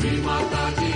Shri Mataji,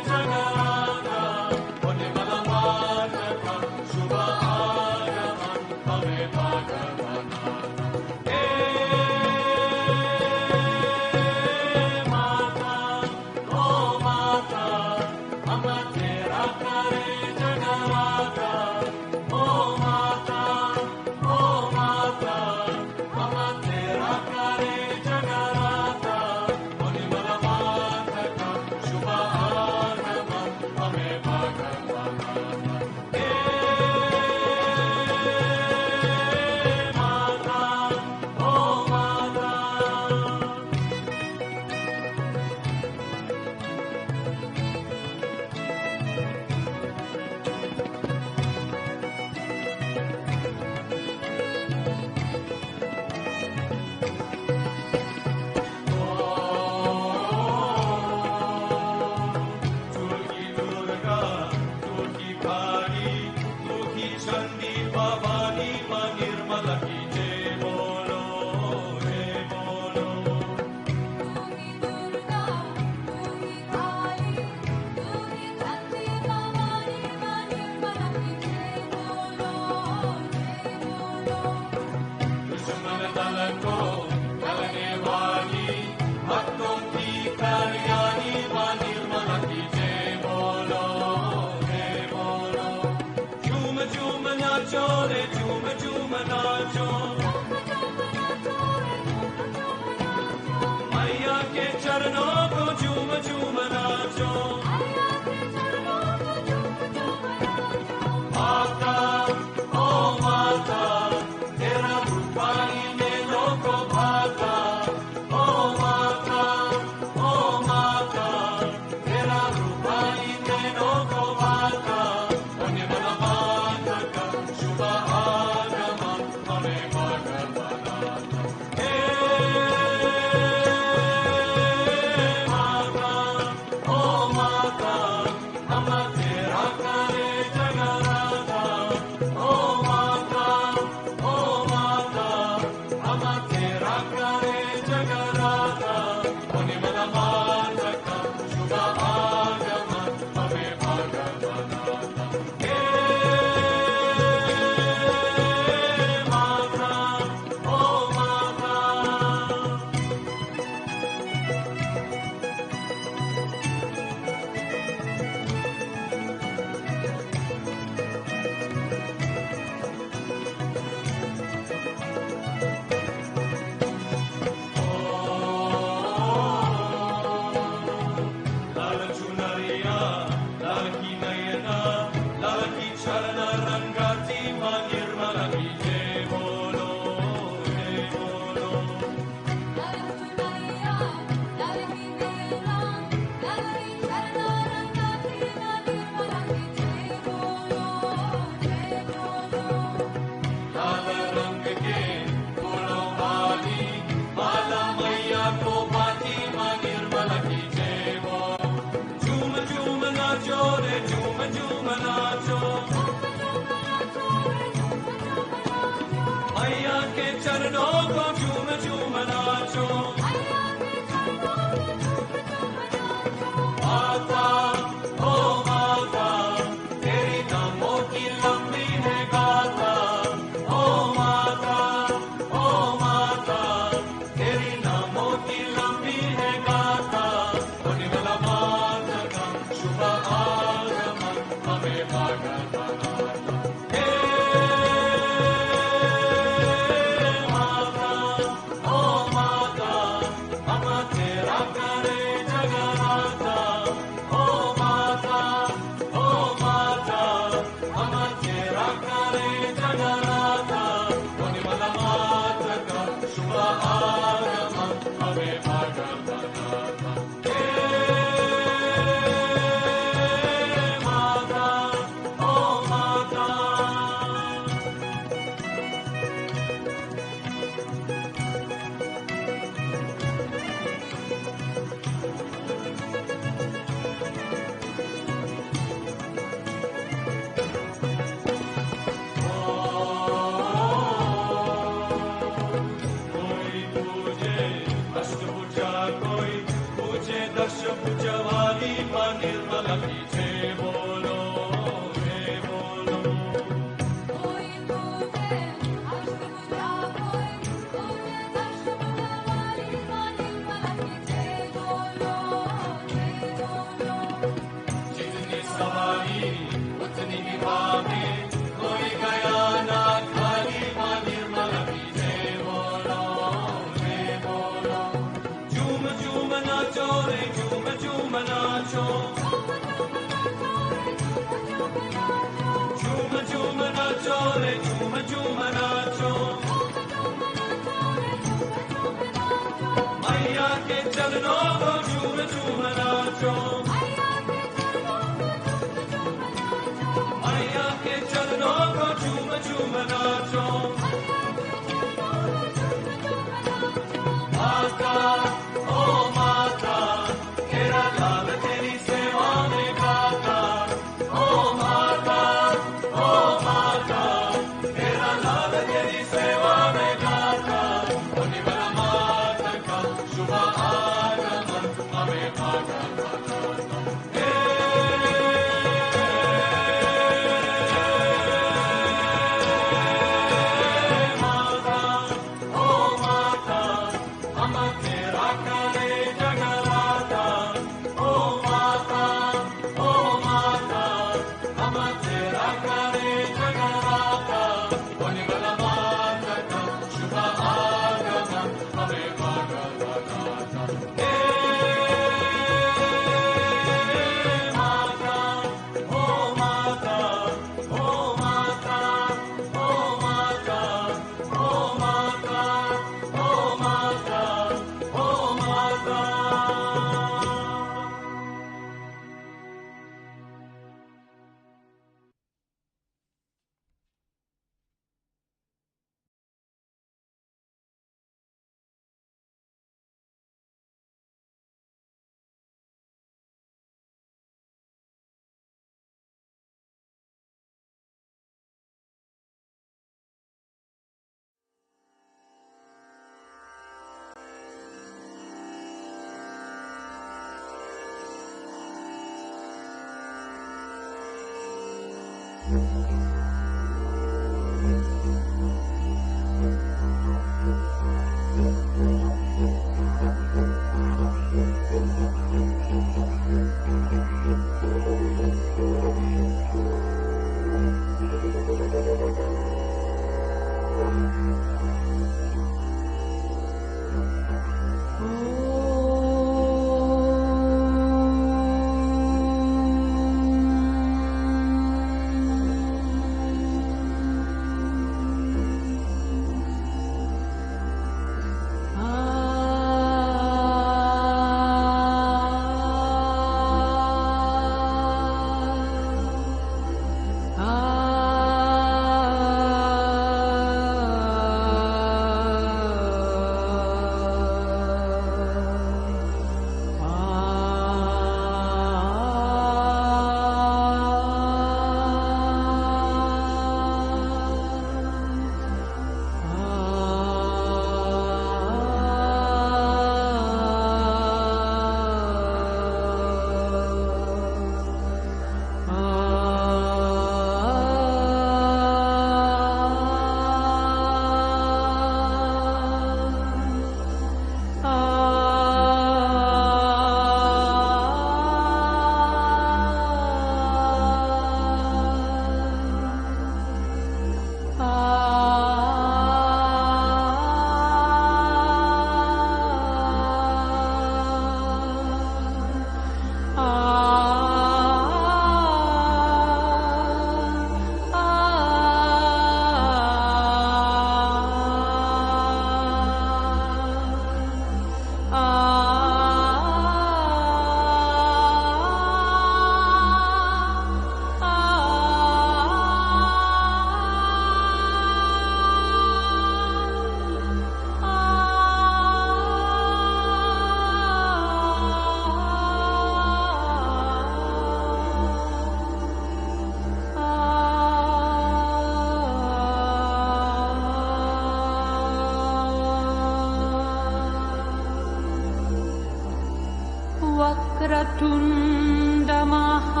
Vakratunda Mahakaya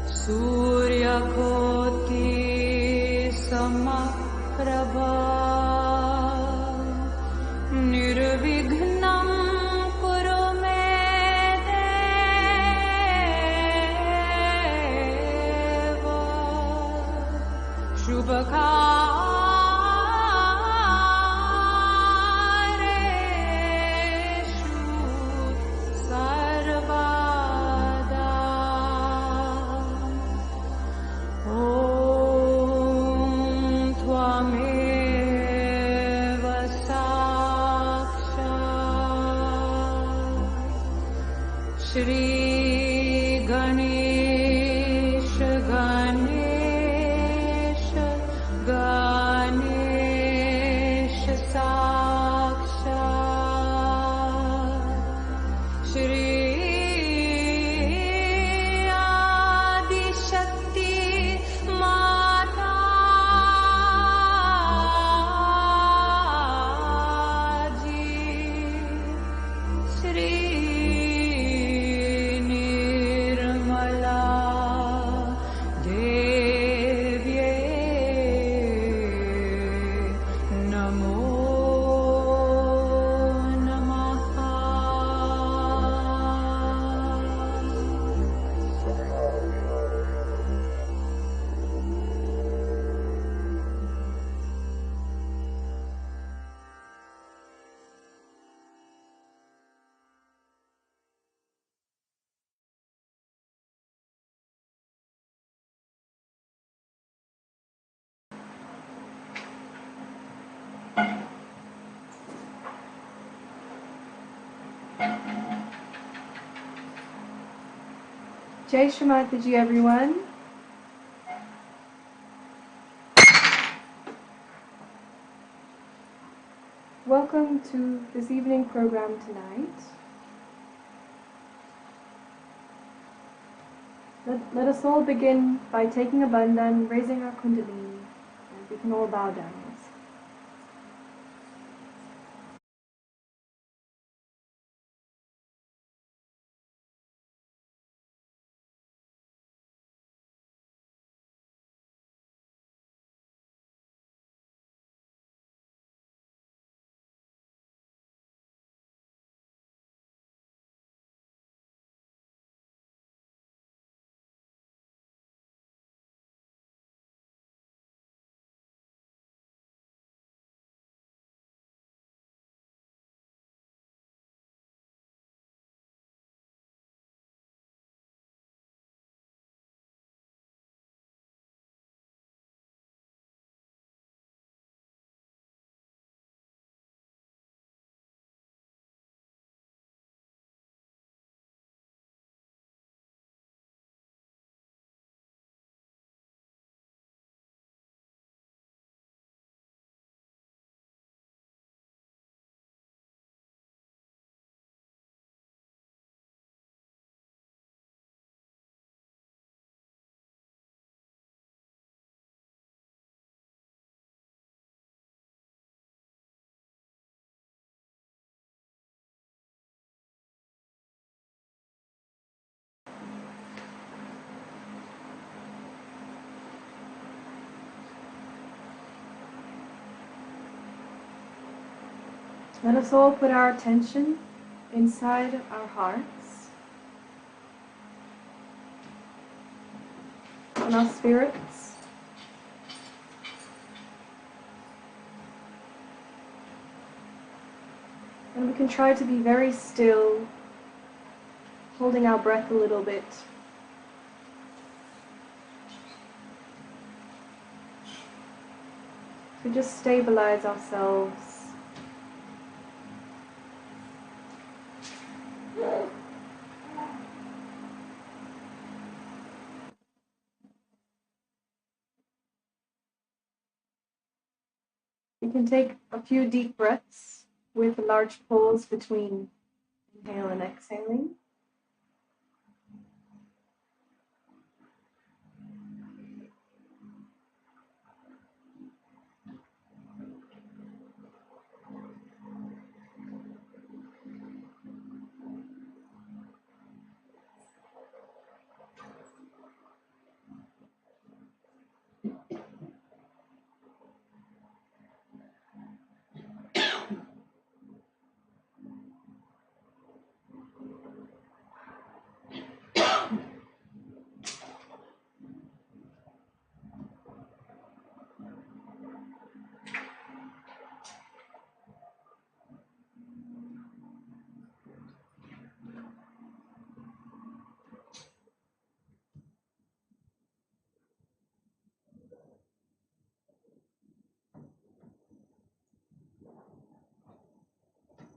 Surya Koti Samaprabha Nirvignam Kuru Me Deva Shubhakareshu Sarvada Om Tvameva Sakshat Shri Ganesh Ganesh Ganesh Sakshat Shri Adi Shakti Mataji Shri Nirmala Devye Namo Namaha. Jai Shri Mataji, everyone. Welcome to this evening program tonight. Let us all begin by taking a bandhan, raising our Kundalini, and we can all bow down. Let us all put our attention inside our hearts, on our spirits, and we can try to be very still, holding our breath a little bit. To just stabilize ourselves. You can take a few deep breaths with a large pause between inhale and exhaling.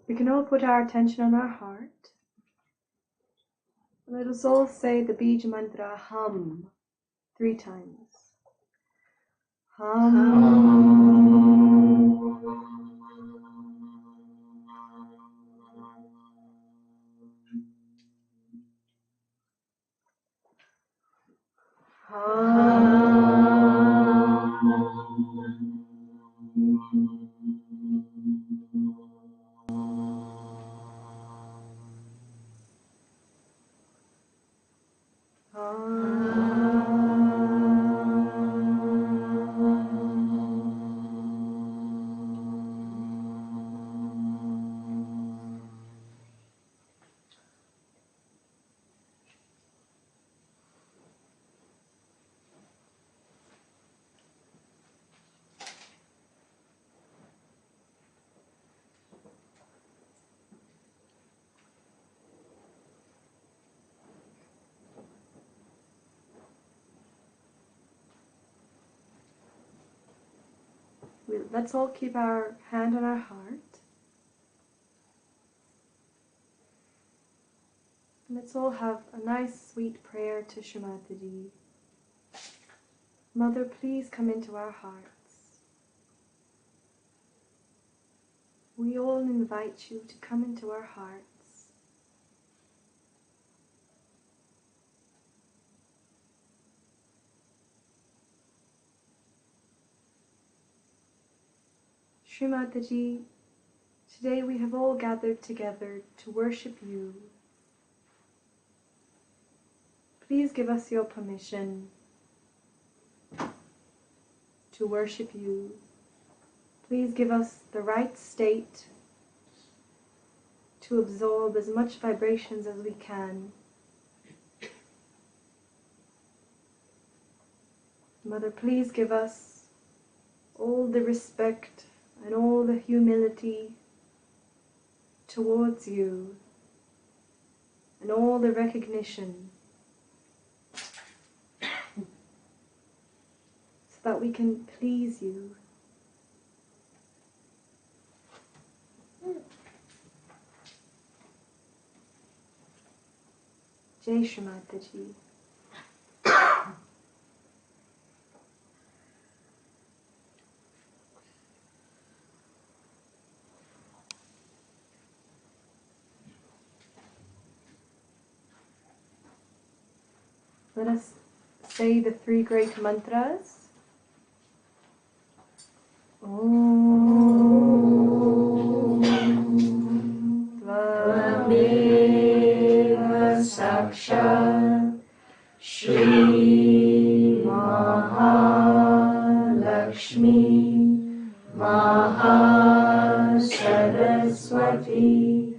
We can all put our attention on our heart. Let us all say the Bija mantra hum 3 times. Let's all keep our hand on our heart. And let's all have a nice sweet prayer to Shri Mataji. Mother, please come into our hearts. We all invite you to come into our hearts. Shri Mataji, today we have all gathered together to worship you. Please give us your permission to worship you. Please give us the right state to absorb as much vibrations as we can. Mother, please give us all the respect and all the humility towards you and all the recognition so that we can please you. Jai Shri Mataji. Let us say the 3 great mantras. Tvameva Sakshat Shri Mahalakshmi Mahasaraswati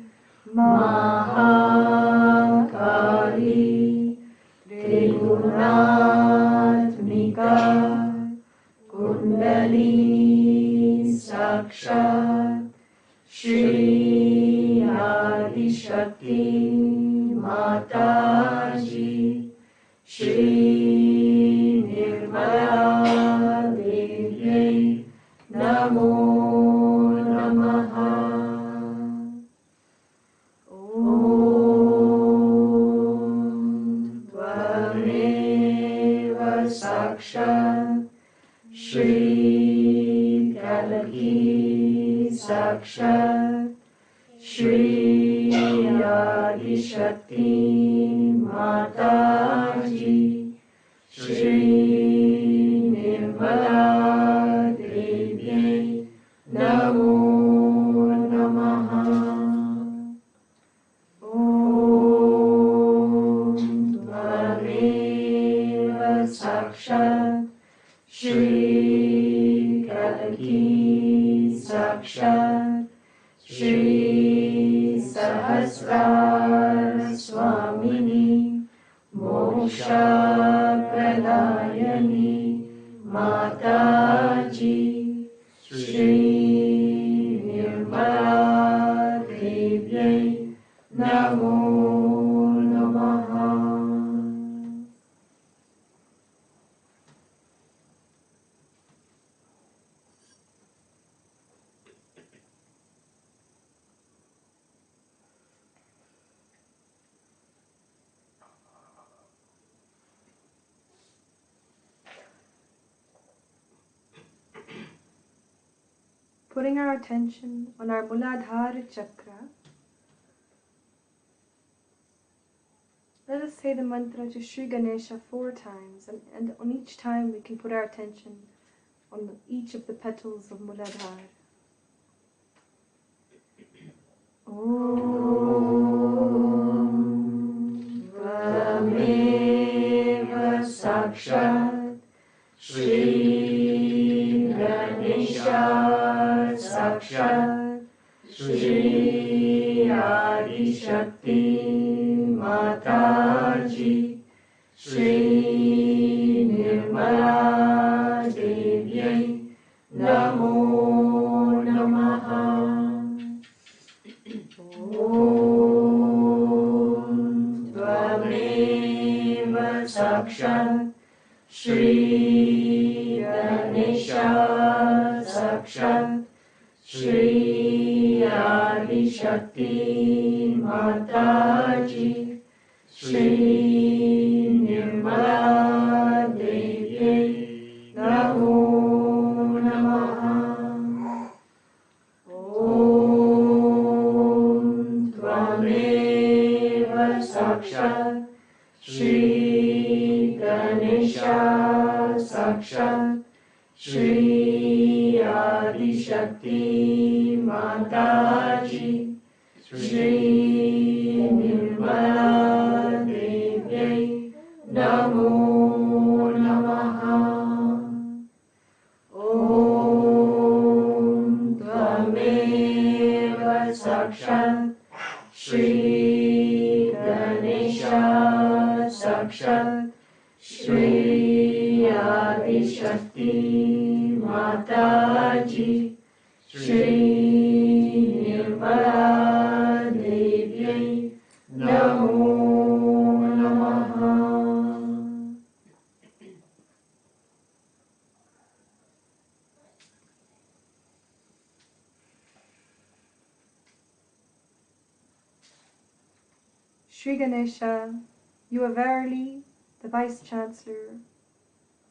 Mahakali Trigunatmika Kundalini Sakshat Shri Adi Shakti Mataji Shri Nirmala Devi Namo Namaha. Om Tvameva Sakshat Shri Kalaki Sakshat Shri Adi Shakti Mataji Shri Nirmala Devi Namo Namaha. Om Tvameva Sakshat Shri Kalaki Sakshat Shri Sahasrara Swamini Moksha Pradayani Mataji Shri Nirmala Devi Namo Namaha. putting our attention on our Muladhara chakra, let us say the mantra to Sri Ganesha 4 times, and on each time we can put our attention on each of the petals of Muladhara. Om Tvameva Sakshat Shri Ganesha Sakshat Shri Adi Shakti Mataji Shri Nirmala Devyai Namo Namaha. Om Tvameva Sakshat Shri Ganesha Sakshat Shri Adi Shakti Mataji Shri Nirmala Devyai Namo Namaha. Om Tvameva Sakshat Shri Ganesha Sakshat Shri Adi Shakti Mataji Shri Nirmala Devyai Namo Namaha. Om Tvameva Sakshat Shri Ganesha Sakshat Shri Adi Shakti Mataji Shri Nirmala Devyai Namo Namaha. Shri Ganesha, you are verily the Vice-Chancellor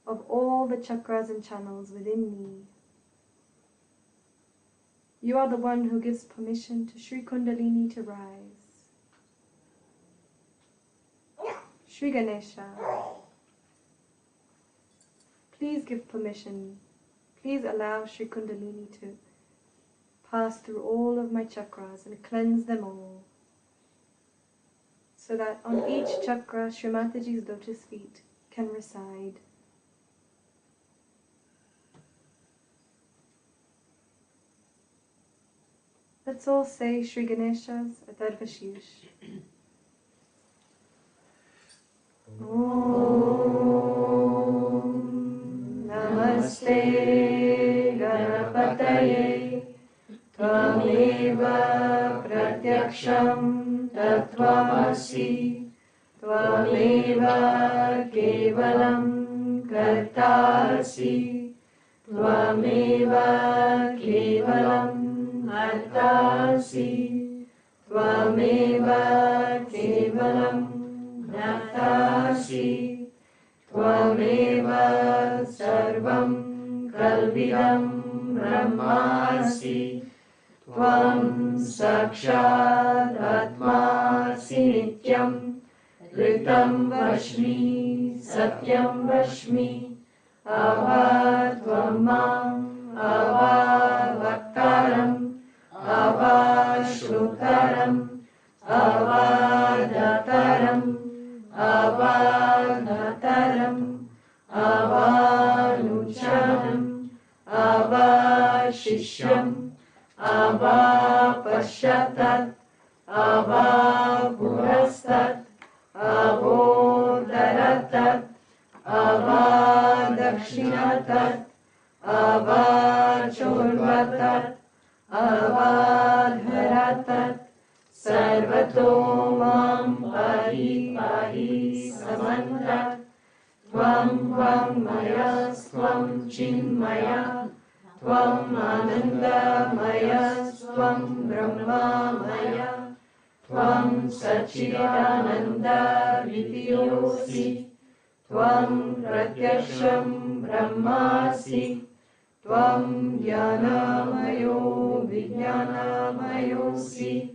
of all the chakras and channels within me. You are the one who gives permission to Shri Kundalini to rise. Shri Ganesha, please give permission. Please allow Shri Kundalini to pass through all of my chakras and cleanse them all, so that on each chakra Shri Mataji's lotus feet can reside. Let's all say Shri Ganesha's Atharvashish. Om Namaste Ganapataye Tvameva Pratyaksham Tattvamasi Tvameva Kevalam Kartasi Tvameva Kevalam Artasi Tvameva Kevalam Natasi Tvameva Sarvam Kalvidam Brahmasi Tvam Sakshat Atmasi Nityam Ritam Vashmi Satyam Vashmi Ava Tvamam Ava Vaktaram Ava Shrukaram Ava Dataram Ava Dhataram Ava Nucharam Ava Shishyam Ava Pashatat Ava Purastat Avo Daratat Ava Dakshinatat Ava Chorvatat Ava Dharatat Sarvato Mam Pahi Pahi Samantat Tvam Tvam Maya Tvam Chinmaya Tvam Ananda Maya Tvam Brahma Maya Tvam Sachidananda Vidyosi Tvam Pratyaksham Brahmasi Tvam Jnanamayo Vijnanamayosi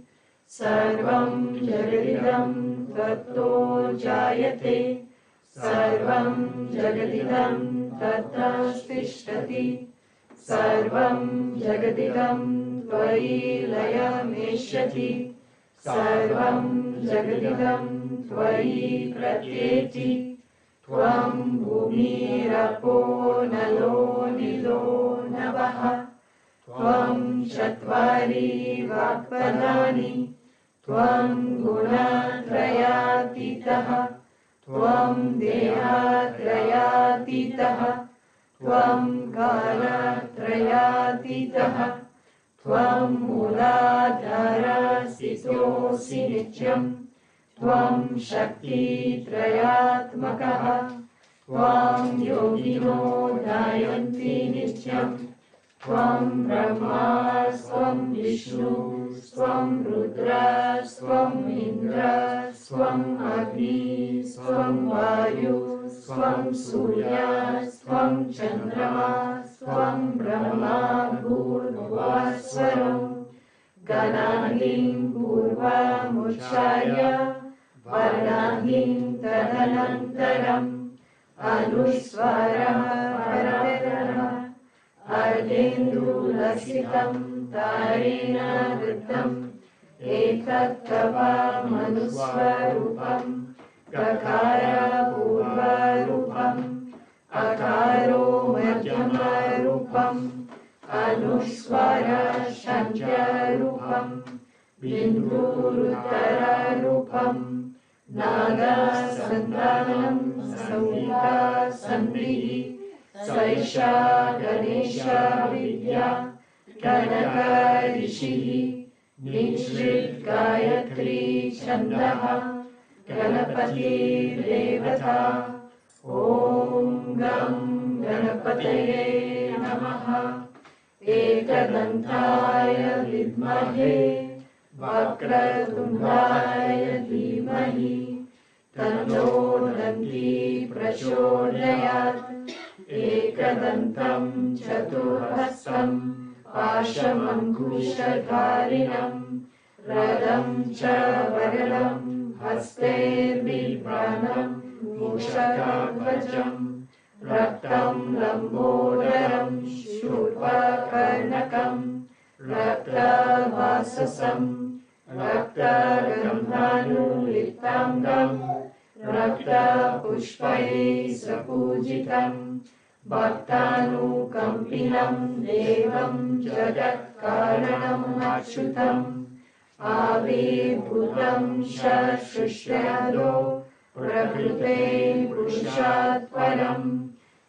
Sarvam Jagadidam Tatto Jayate Sarvam Jagadidam Tattastishtati Sarvam Jagadidam Tvayi Layameshyati Sarvam Jagadidam Tvayi Pratyeti Tvam Bhumirapo Nalo Nilo Navaha Tvam Chatvari Vakpadani Tvam Gunatrayatitaha Tvam Dehatrayatitaha Tvam Kalatrayatitaha Tvam Muladhara Sityosi Nityam Tvam Shakti Trayatmakaha Tvam Yogino Dayanti Nityam Tvam Brahma Svam Vishnu Svam Rudra Svam Indra Svam Agni Svam Vayu Svam Surya Svam Chandrama Svam Brahma Bhurvasvaram Ganadhim Purva Mucharya Varnadhim Tadhanantaram Anusvara Paratara Ardendu Lasitam Tarena Ritam Ekattava Manusvarupam Kakara Purvarupam Akaro Madhyamarupam Anusvara Shantyarupam Bindurutararupam Naga Santanam Saurika Sandrihi Saisha Ganesha Vidya Kanaka Rishihi Nishrit Gayatri Chandaha Ganapati Devata Om Gam Ganapataye Namaha Ekadantaya Vidmahe Vakratundaya Dhimahi Tanno Danti Prachodayat Ekadantam Chaturhastam Pashamankushadharinam Radam cha Varadam Haste Vibranam Mushakavajam Raktam Lambodaram Shurvakarnakam Rakta Vasasam Rakta Gandhanulitangam Rakta Pushpai Sapujitam Bhaktanu Kampinam Devam Jagat Karanam Achyutam Avibhutam Shashrishtyado Prakrute Purushat Param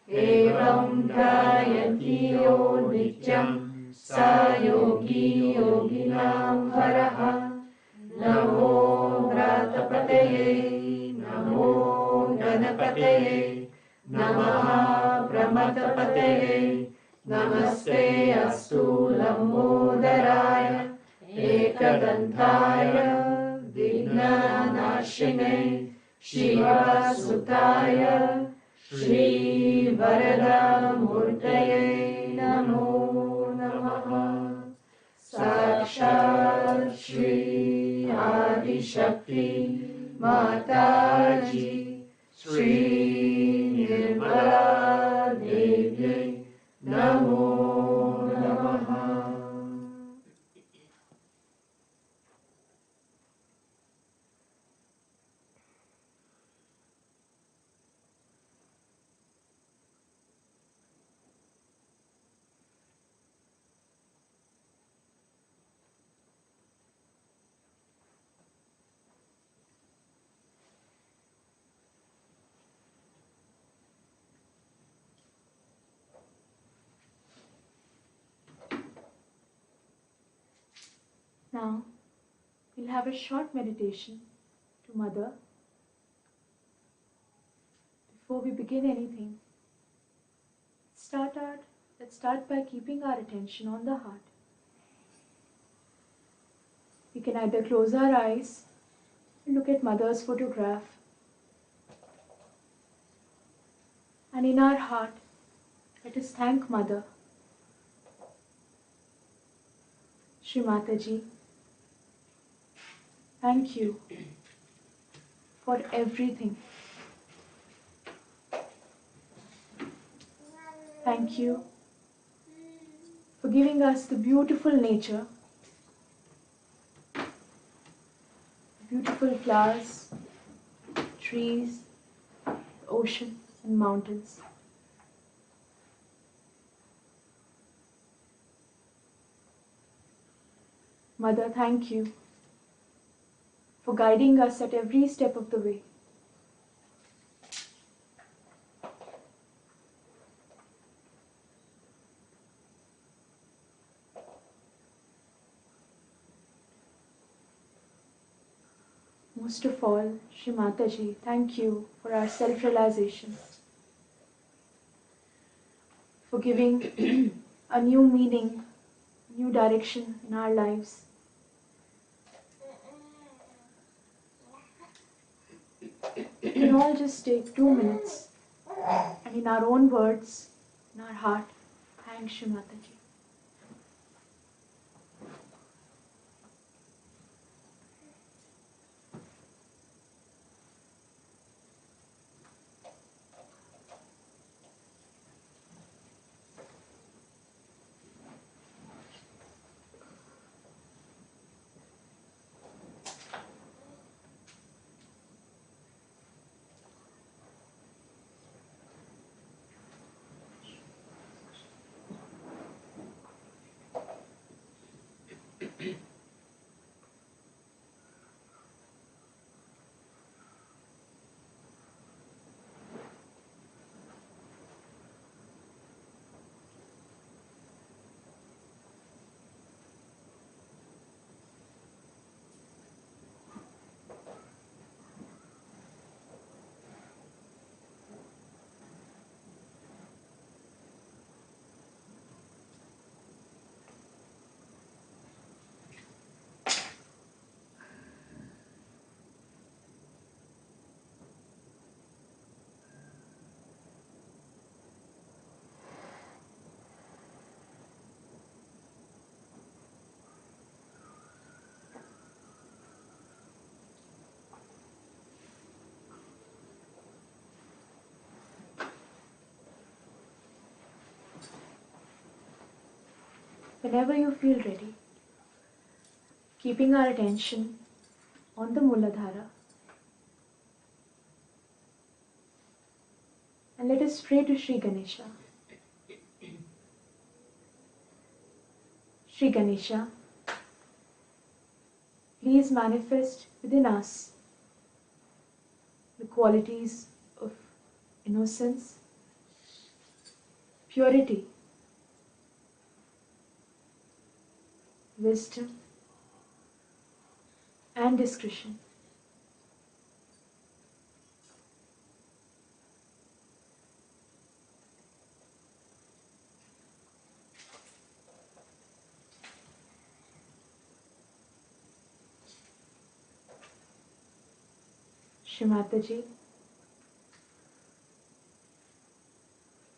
Evam Dhyayantiyo Nityam Sa Yogi Yoginam Varaha Namo Gratapataye Namo Ganapataye Namaha Brahmatapataye Namaste Astu Lambodaraya Ekadantaya Vignanashine Shiva Sutaya Shri Varada Murtaye Namo Namaha Sakshat Shri Adi Shakti Mataji Shri Nirmala Devi Namo Namaha. Now, we'll have a short meditation to Mother. Before we begin anything, let's start by keeping our attention on the heart. We can either close our eyes and look at Mother's photograph, and in our heart, let us thank Mother Shri Mataji, thank you for everything. Thank you for giving us the beautiful nature, beautiful flowers, trees, ocean and mountains. Mother, thank you for guiding us at every step of the way. Most of all, Shri Mataji, thank you for our self-realization, for giving a new meaning, new direction in our lives. We can all just take 2 minutes and in our own words, in our heart, thank Shri Mataji. Whenever you feel ready, keeping our attention on the Muladhara, and let us pray to Shri Ganesha. Shri Ganesha, please manifest within us the qualities of innocence, purity, wisdom, and discretion. Shri Mataji,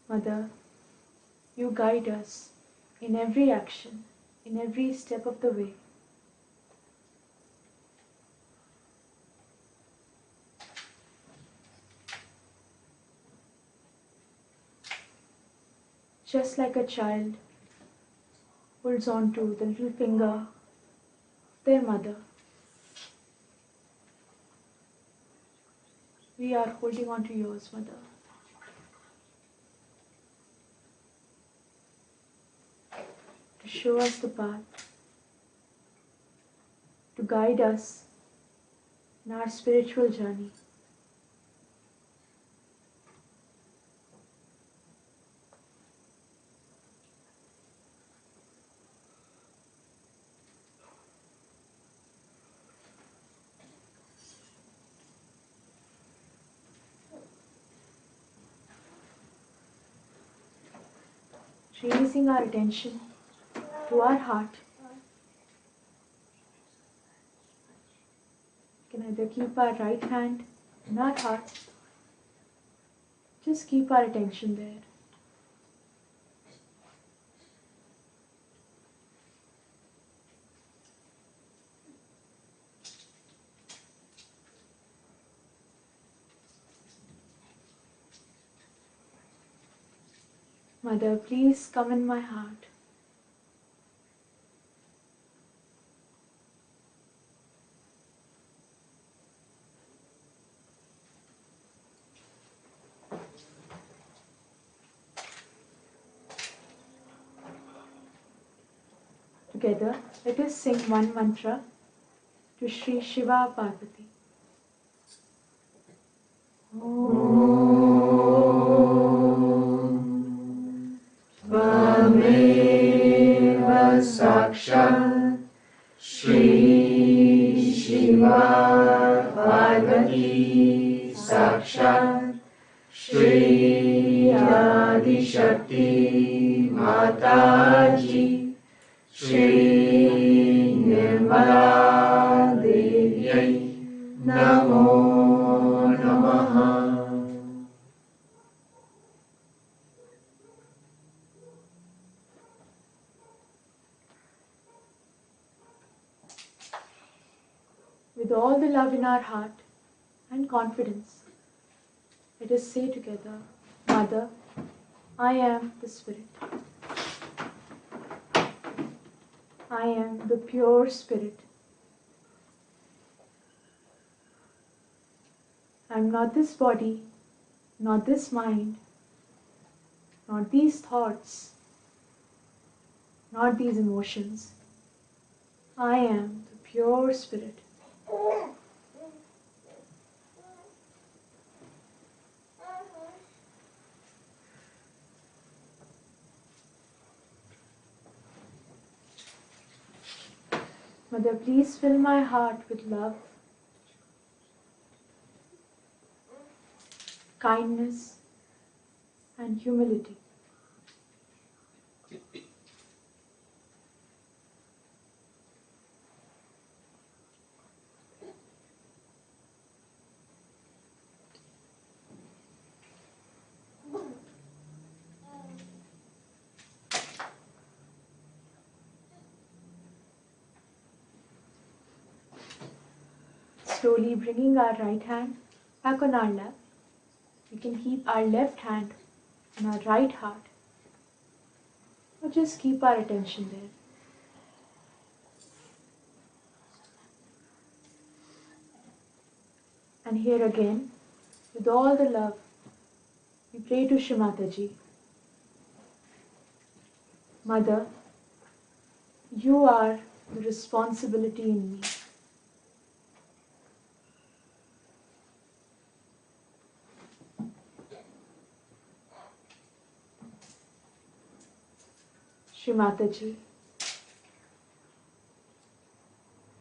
Mother, you guide us in every action, in every step of the way. Just like a child holds on to the little finger of their mother, we are holding on to yours, Mother. To show us the path, to guide us in our spiritual journey. Raising our attention to our heart. We can either keep our right hand in our heart, just keep our attention there. Mother, please come in my heart. Together, let us sing one mantra to Shri Shiva Parvati. Tvameva Sakshat Shri Shiva Parvati Sakshat Shri Adi Shakti Mataji Shri Nirmala Devi Namo Namaha. With all the love in our heart and confidence, let us say together, Mother, I am the Spirit. I am the pure Spirit. I am not this body, not this mind, not these thoughts, not these emotions. I am the pure Spirit. Mother, please fill my heart with love, kindness, and humility. Slowly bringing our right hand back on our lap, we can keep our left hand on our right heart, or just keep our attention there. And here again, with all the love, we pray to Shri Mataji. Mother, you are the responsibility in me. Shri Mataji,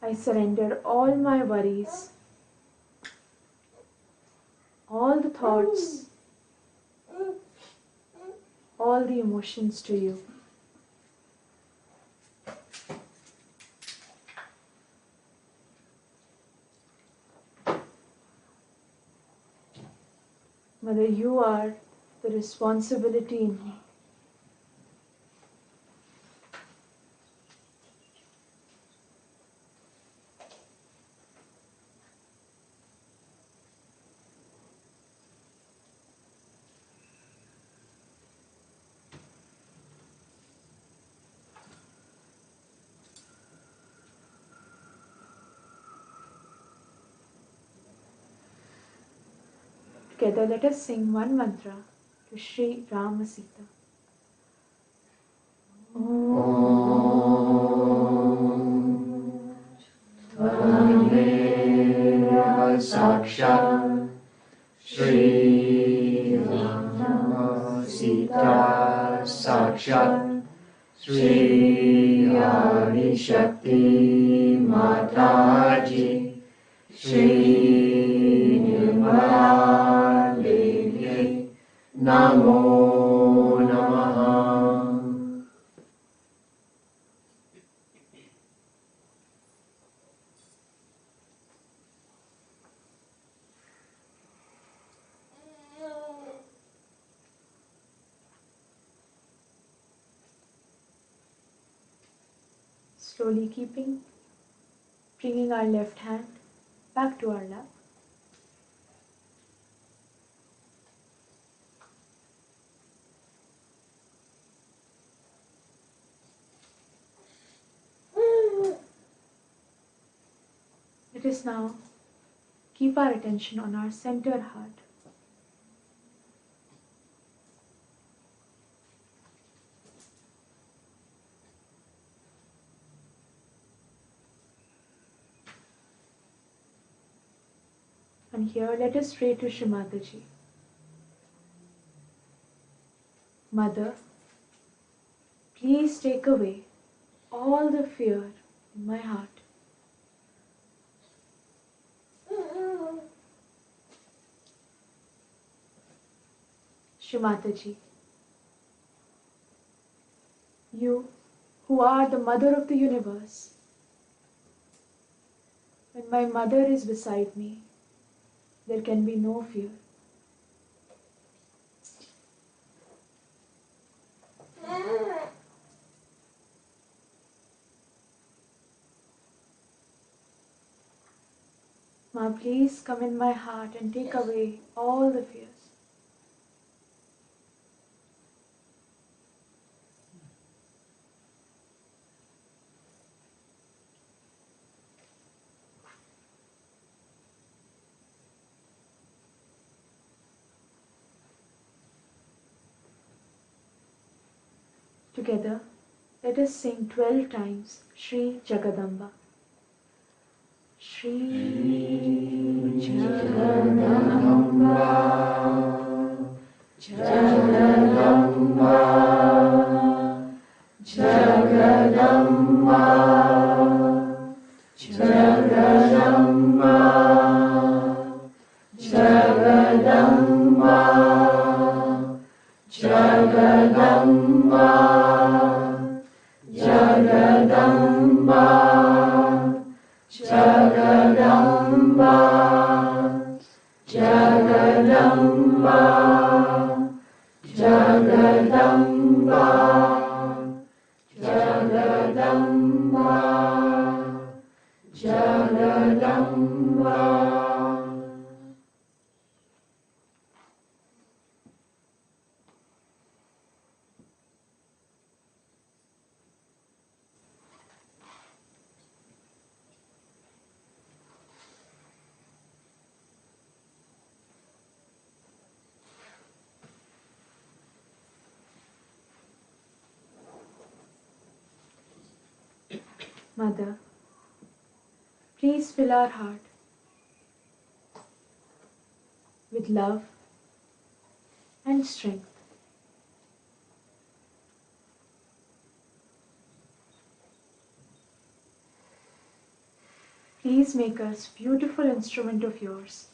I surrender all my worries, all the thoughts, all the emotions to you. Mother, you are the responsibility in me. Together, let us sing one mantra to Shri Rama Sita. Tvameva Sakshat Shri Rama Sita Sakshat Shri Adi Shakti Mataji Shri Nirmala Devi Namo Namaha. Slowly bringing our left hand back to our lap. Let us now keep our attention on our center heart. And here let us pray to Shri Mataji. Mother, please take away all the fear in my heart. Shri Mataji, you who are the mother of the universe, when my mother is beside me, there can be no fear. Ma, please come in my heart and take away all the fears. Together, let us sing 12 times Shri Jagadamba. Shri Jagadamba, Jagadamba, Jagadamba, Jagadamba, Jagadamba, Jagadamba, Jagadamba, Jagadamba, Jagadamba, Jagadamba, Jagadamba, Jagadamba. Mother, please fill our heart with love and strength. Please make us beautiful instrument of yours.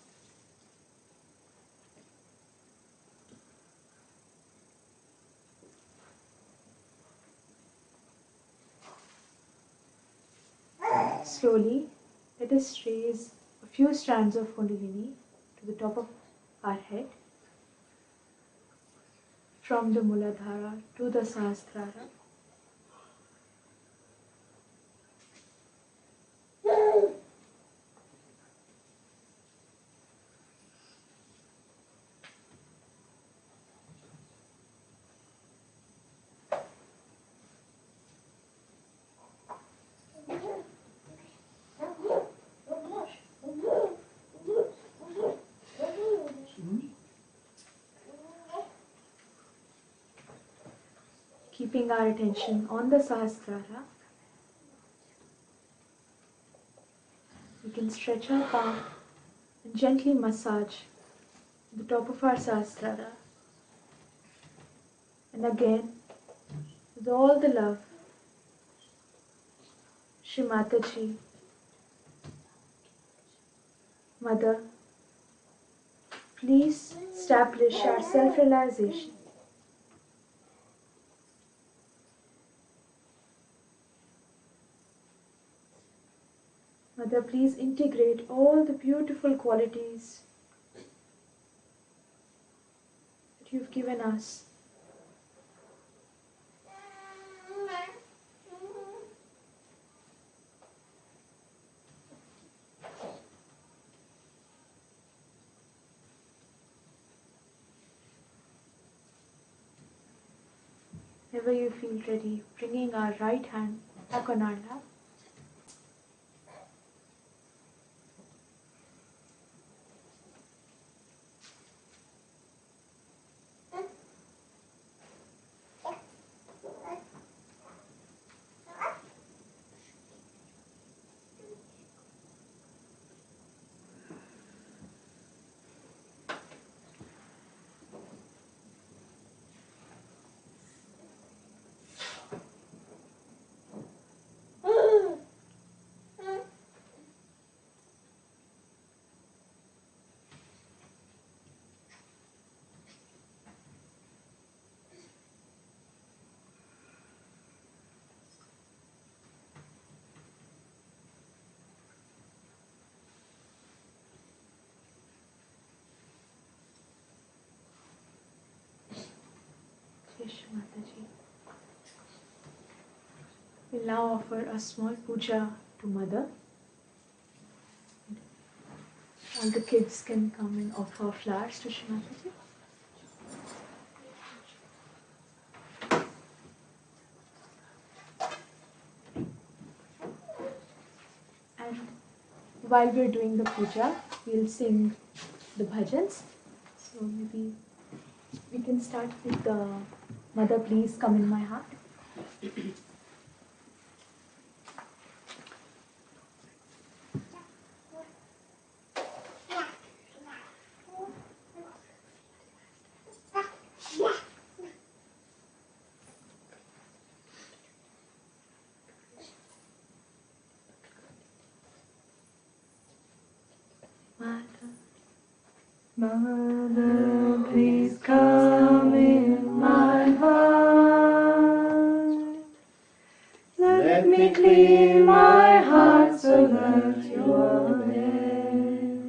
Slowly, let us raise a few strands of Kundalini to the top of our head, from the Muladhara to the Sahasrara. Keeping our attention on the Sahasrara, we can stretch our palm and gently massage the top of our Sahasrara. And again, with all the love, Shri Mataji, Mother, please establish our self-realization. Mother, please integrate all the beautiful qualities that you've given us. Whenever you feel ready, bringing our right hand back on our lap. Shri Mataji. We'll now offer a small puja to Mother. All the kids can come and offer flowers to Shri Mataji. And while we're doing the puja, we'll sing the bhajans. So maybe we can start with the Mother, Please Come in My Heart. Mother, please come in my heart. Let me clean my heart so that you are there.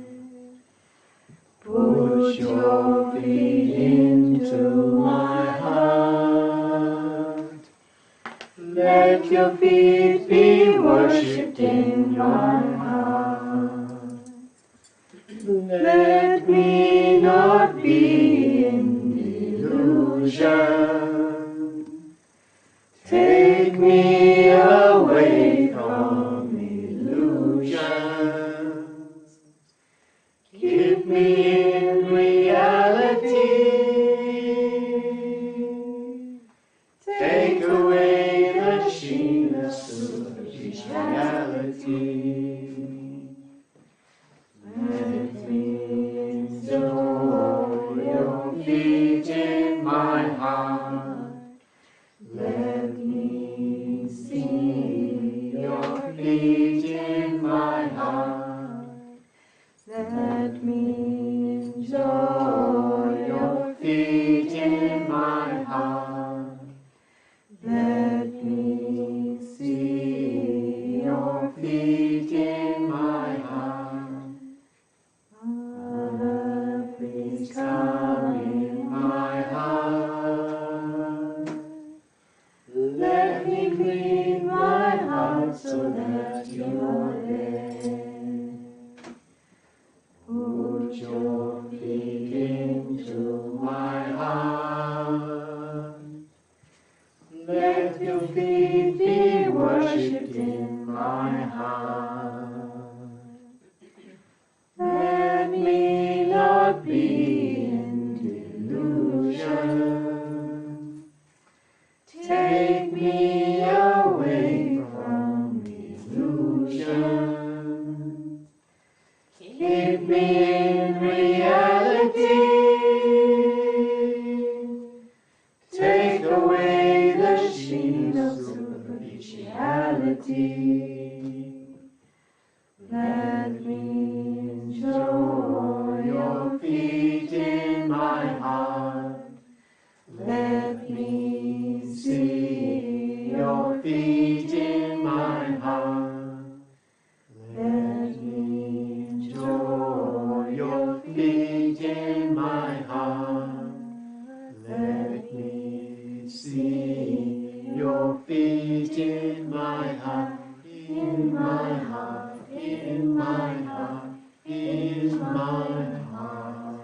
Put your feet into my heart. Let your feet be worshipped in my heart. Let me not be in delusion. Take me away from illusions. Keep me in reality. Take away the sheen of superficiality. Let me enjoy your feet in my heart. Let me see your feet in my heart. Let me enjoy your feet in my heart. Let me see your feet in my heart. Mother, please come in my heart. Let me clean my heart so that you are there. Put your feet into my heart. Let your feet be worshipped in my heart. Let me not be in delusion. Take me away from illusion. Keep me in reality. Take away the sheen of superficiality. Let me enjoy your feet in my heart. Let me see your feet in my heart. Let me enjoy your feet in my heart. Let me see your feet in my heart. In my heart, in my heart, in my heart.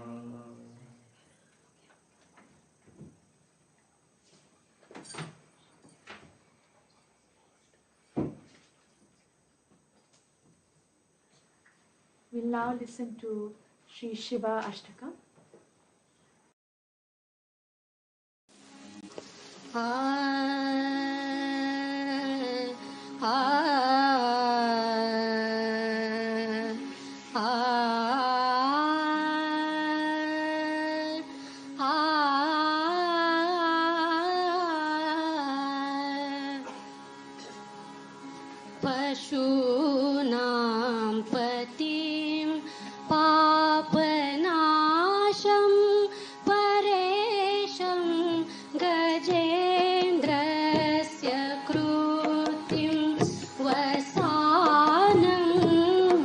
We'll now listen to Sri Shiva Ashtakam. पशूनां पतिं पापनाशं परेशं गजेन्द्रस्य कृतिं वसानं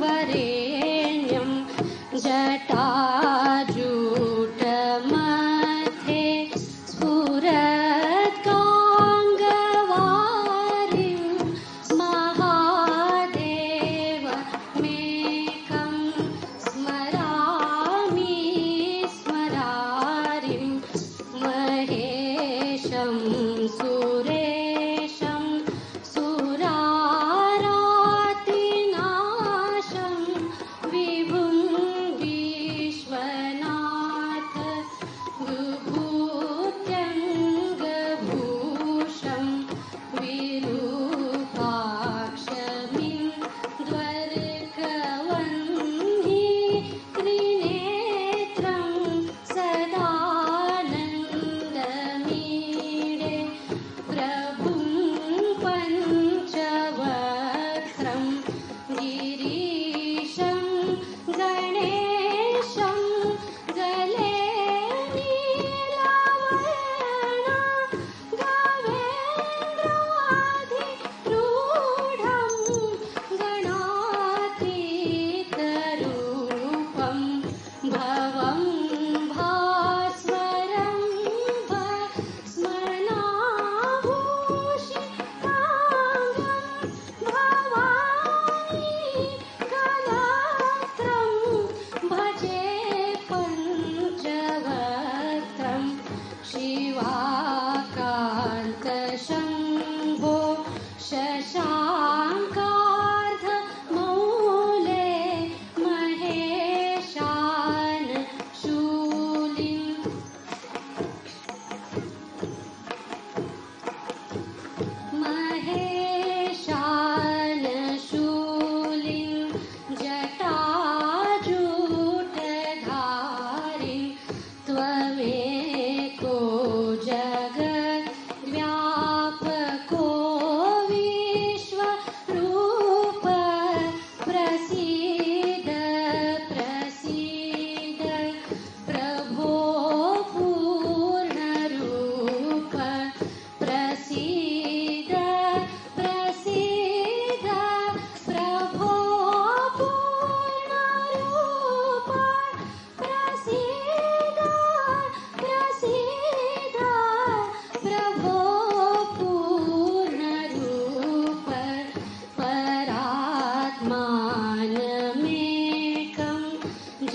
वरेण्यं जटाजूटमध्ये स्फुरति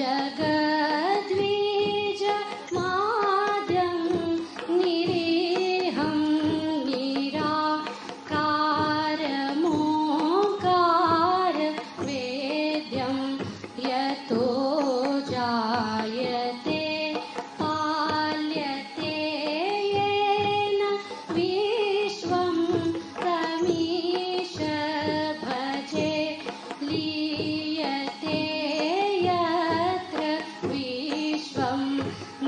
जगद्वीज माद्यं निरीहं निराकारमोकार वेद्यं यतो जायते पाल्यते येन विश्वं तमीश भजे लीयते यत्र विश्वं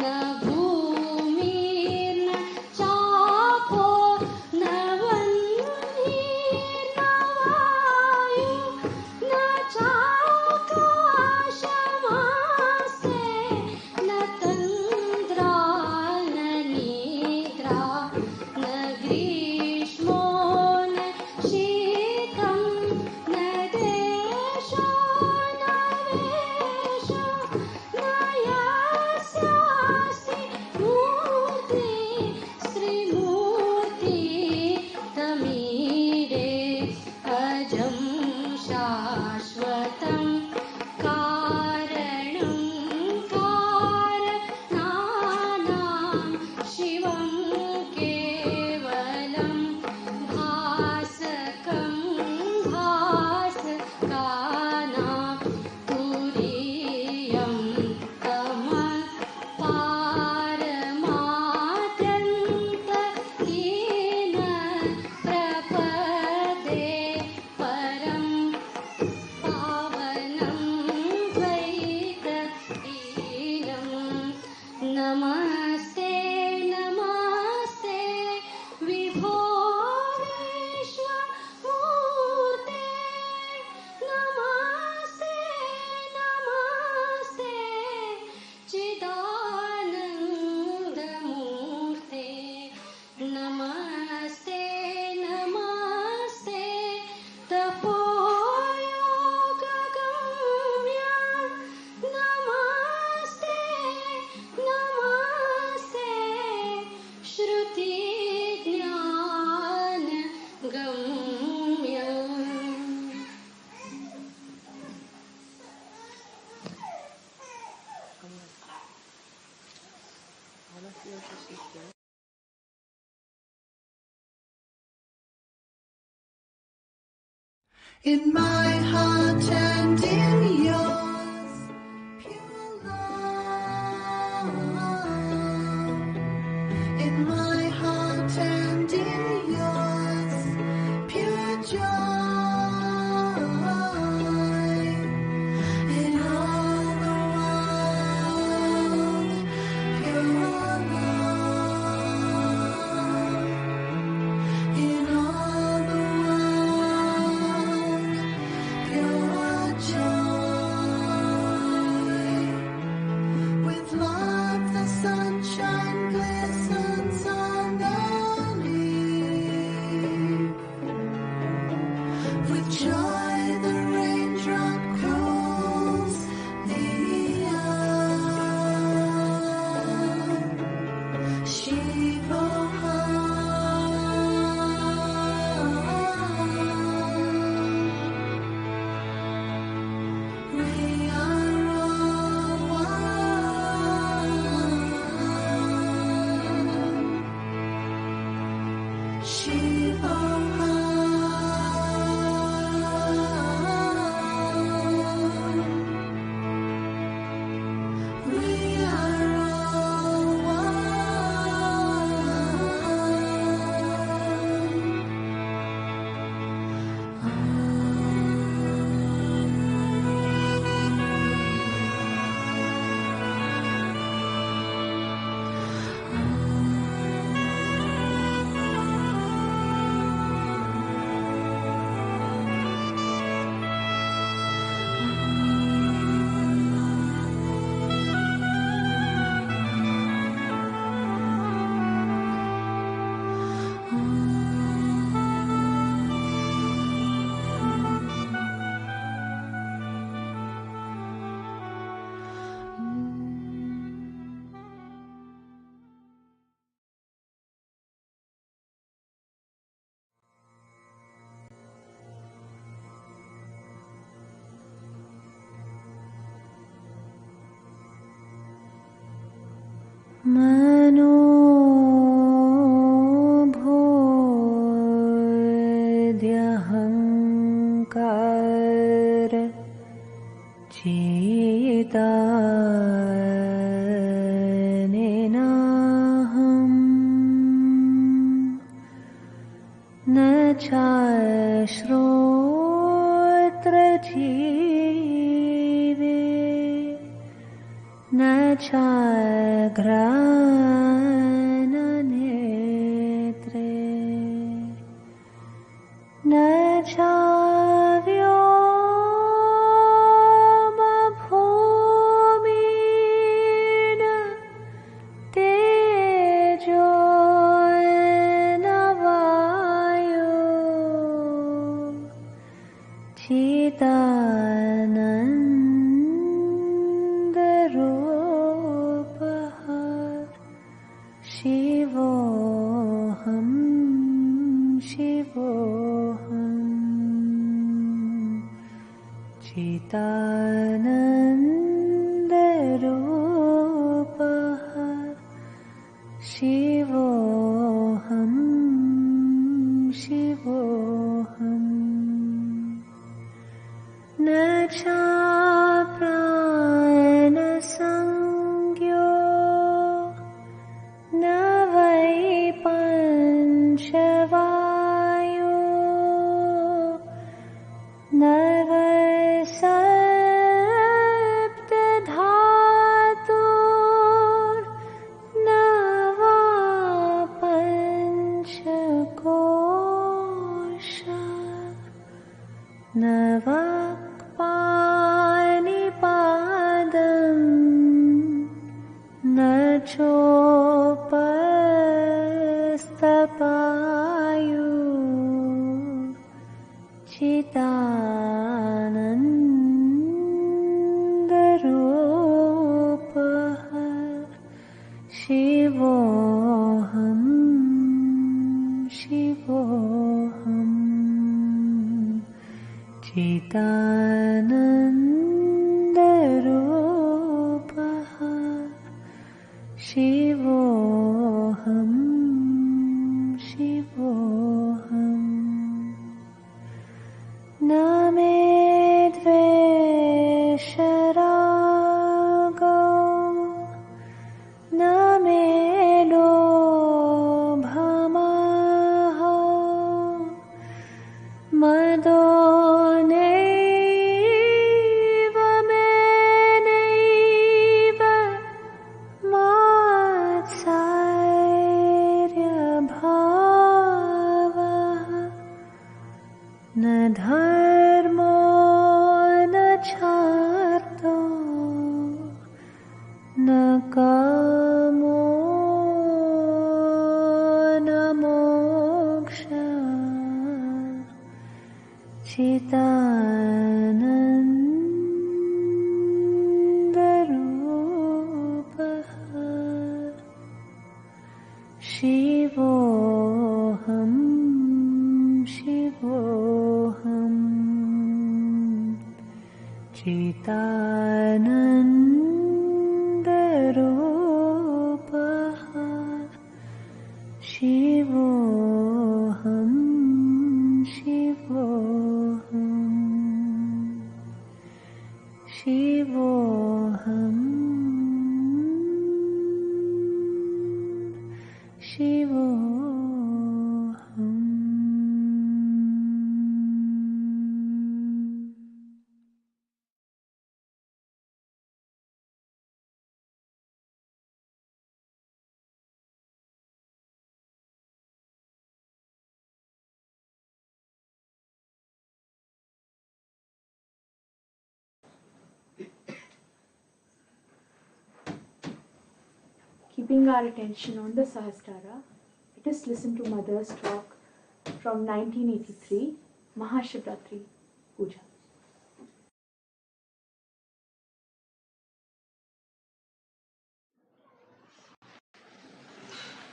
न भूमिर्न चापो न वह्निर्न वायुः न चाकाशमासे न तन्द्रा न निद्रा न ग्रीष्मो न शीतं न देशो न वेशो न यस्यास्ति मूर्ति श्रीमूर्ति तमीरे अजं शाश्वतं कारणं कारणानां शिवं केवलं भासकं भासकानां तुरीयं तमः पारमात्यन्तहीन प्रपदे परं पावनं द्वैतहीनं नमस्ते नमस्ते विभो विश्वमूर्ते नमस्ते नमस्ते चिदानन्दमूर्ते नमस्ते नमस्ते तपोयोगगम्य नमस्ते नमस्ते श्रुतिज्ञानगम्य In my heart and in yours, pure love. In my heart and in yours, pure joy. In all the world, pure love. In all the world, pure joy. मनोभूद्यहङ्कार चेतानेनाहं न चाश्रोत्रजीवे न चाघ्राणनेत्रे न चाव्योमभूमिन तेजो न वायो चिदानन्दरूपः शिवोऽहं शिवोऽहम् चिदानन्दरूपः शिवोऽहं शिवोऽहम् न चाप्राणसंज्ञो न वै पञ्चवायो न सप्तधातुर्न वा पञ्चकोशा न वा पाणिपादं न चोपस्थपायु चिदानन्दरूपः शिवोऽहं शिवोऽहम् चिदानन्दरूपः शिवोऽहं शिवोऽहम् न मे द्वेषरागो न मे लोभमोहो मदो नैव मेनैव मात्सर्यभावः न धर्मो न चार्थो न कामो न मोक्षः चिदानन्दरूपः शिवोऽहं शिवोऽहम् चिदानन्दरूपः शिवोऽहं शिवोऽहम् शिवोऽहं शिवोऽहम् Keeping our attention on the Sahasrara, let us listen to Mother's talk from 1983, Shivaratri Puja.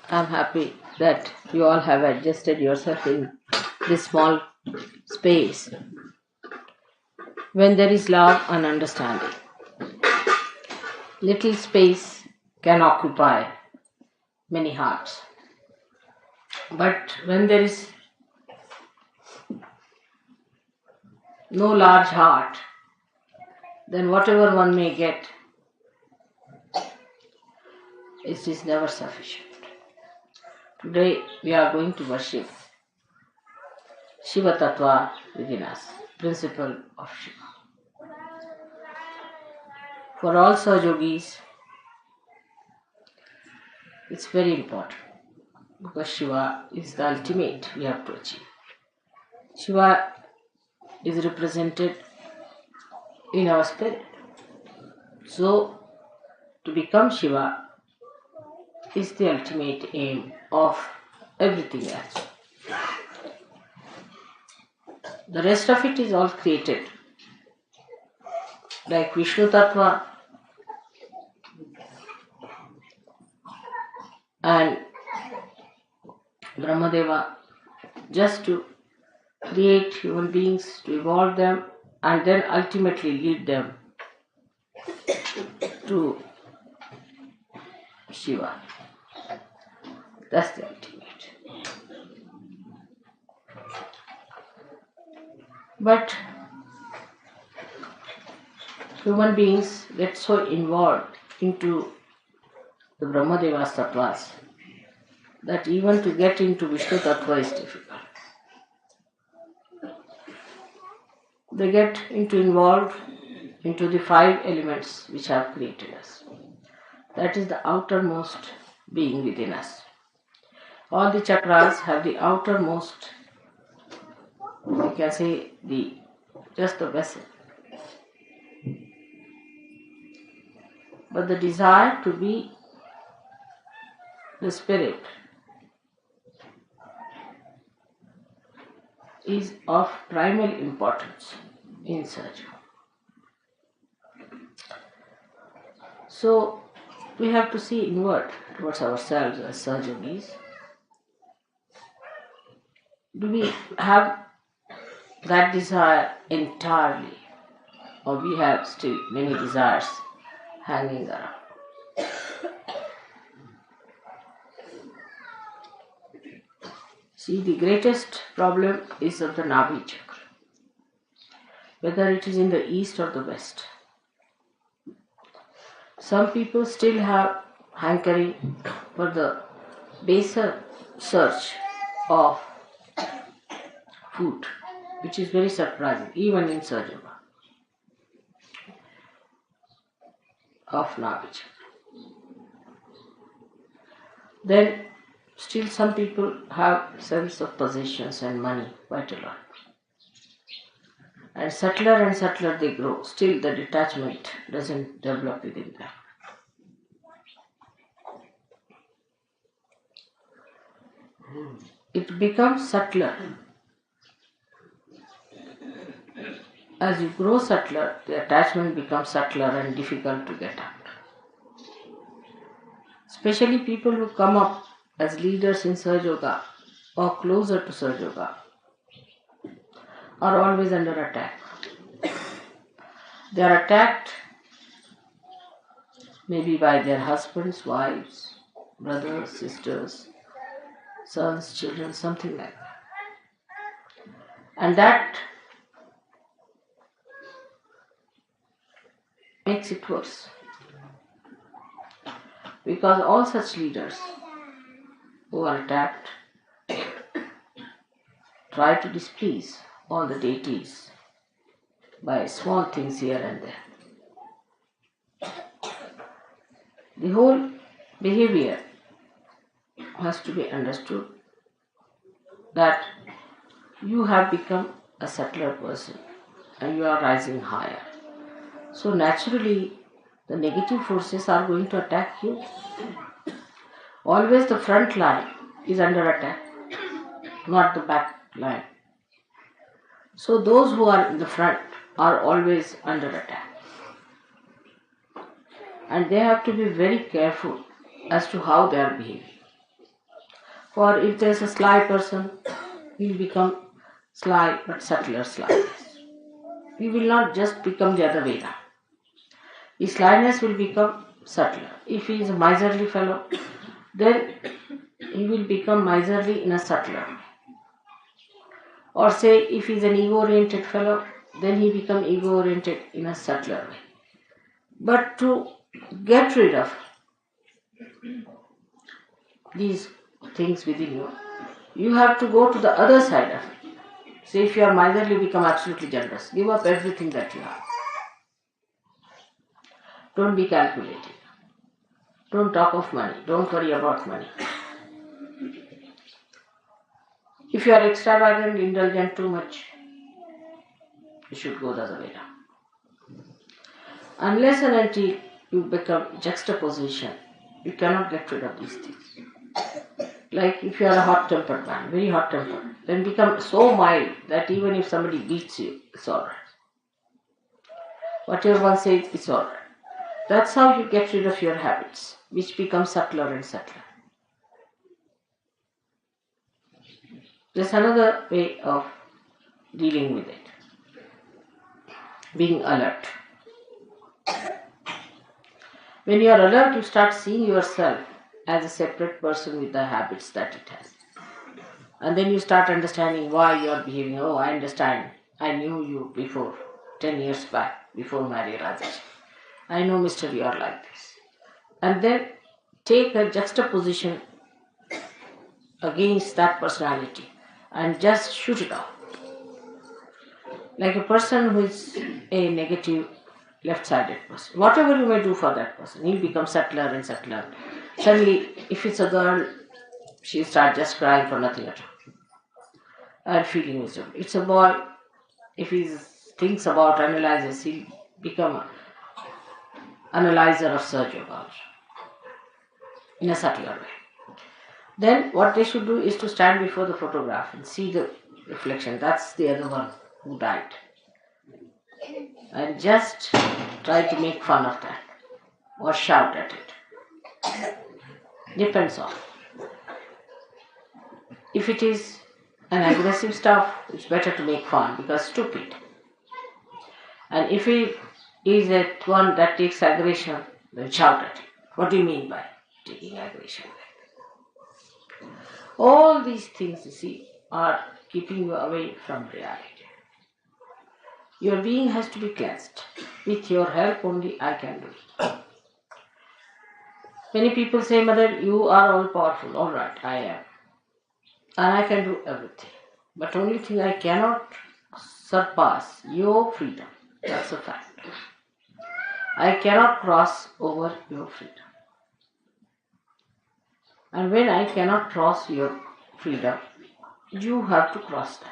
I'm happy that you all have adjusted yourself in this small space when there is love and understanding. Little space can occupy many hearts. But when there is no large heart, then whatever one may get, it is never sufficient. Today we are going to worship Shiva Tattva within us, principle of Shiva. For all Sahaja Yogis, it's very important because Shiva is the ultimate we have to achieve. Shiva is represented in our spirit. So, to become Shiva is the ultimate aim of everything else. The rest of it is all created. Like Vishnu Tattva and Brahmadeva, just to create human beings, to evolve them, and then ultimately lead them to Shiva. That's the ultimate. But human beings get so involved into the Brahmadeva's tattvas that even to get into Vishnu Tattva is difficult. They get involved into the 5 elements which have created us. That is the outermost being within us. All the chakras have the outermost, you can say, just the vessel. But the desire to be the spirit is of primal importance in Sahaja. So we have to see inward towards ourselves as Sahaja Yogis. Do we have that desire entirely, or we have still many desires hanging around? See, the greatest problem is of the Nabhi chakra, whether it is in the east or the west. Some people still have hankering for the baser search of food, which is very surprising, even in Sahaja Yoga of Nabhi chakra. Then still some people have sense of possessions and money quite a lot. And subtler they grow. Still the detachment doesn't develop within them. It becomes subtler. As you grow subtler, the attachment becomes subtler and difficult to get out. Especially people who come up as leaders in Sahaja Yoga or closer to Sahaja Yoga are always under attack. They are attacked maybe by their husbands, wives, brothers, sisters, sons, children, something like that. And that makes it worse. Because all such leaders who are attacked try to displease all the deities by small things here and there. The whole behavior has to be understood that you have become a subtler person and you are rising higher. So naturally the negative forces are going to attack you. Always the front line is under attack, not the back line. So those who are in the front are always under attack. And they have to be very careful as to how they are behaving. For if there is a sly person, he will become sly but subtler slyness. He will not just become the other way now. His slyness will become subtler. If he is a miserly fellow, then he will become miserly in a subtler. Or say, if he is an ego-oriented fellow, then he become ego-oriented in a subtler way. But to get rid of these things within you, you have to go to the other side of it. Say, if you are miserly, become absolutely generous. Give up everything that you have. Don't be calculating. Don't talk of money. Don't worry about money. If you are extravagant, indulgent too much, you should go the other way around. Unless and until you become juxtaposition, you cannot get rid of these things. Like if you are a hot-tempered man, very hot-tempered, then become so mild that even if somebody beats you, it's alright. Whatever one says, it's alright. That's how you get rid of your habits, which become subtler and subtler. There's another way of dealing with it. Being alert. When you are alert, you start seeing yourself as a separate person with the habits that it has. And then you start understanding why you are behaving. Oh, I understand. I knew you before, 10 years back, before marriage. I know, Mr. You are like this. And then take a juxtaposition against that personality and just shoot it off. Like a person who is a negative, left-sided person. Whatever you may do for that person, he'll become subtler and subtler. Suddenly, if it's a girl, she'll start just crying for nothing at all and feeling miserable. It's a boy, if he thinks about, analyzes, he'll become an analyzer of Sahaja Yogis in a subtler way. Then what they should do is to stand before the photograph and see the reflection. That's the other one who died. And just try to make fun of that or shout at it. Depends on. If it is an aggressive stuff, it's better to make fun because stupid. And if it is at one that takes aggression, then shout at it. What do you mean by taking aggression? All these things, you see, are keeping you away from reality. Your being has to be cleansed. With your help only I can do it. Many people say, Mother, you are all powerful. All right, I am. And I can do everything. But only thing I cannot surpass your freedom. That's a fact. I cannot cross over your freedom. And when I cannot cross your freedom, you have to cross that.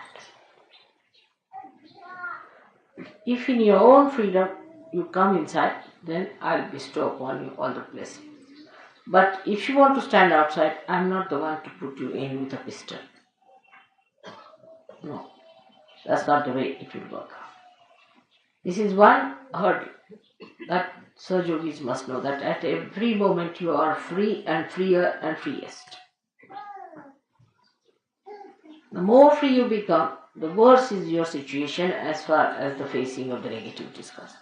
If in your own freedom you come inside, then I'll bestow upon you all the blessings. But if you want to stand outside, I'm not the one to put you in with a pistol. No, that's not the way it will work out. This is one hurdle that Sahaja Yogis must know, that at every moment you are free and freer and freest. The more free you become, the worse is your situation as far as the facing of the negativity is concerned.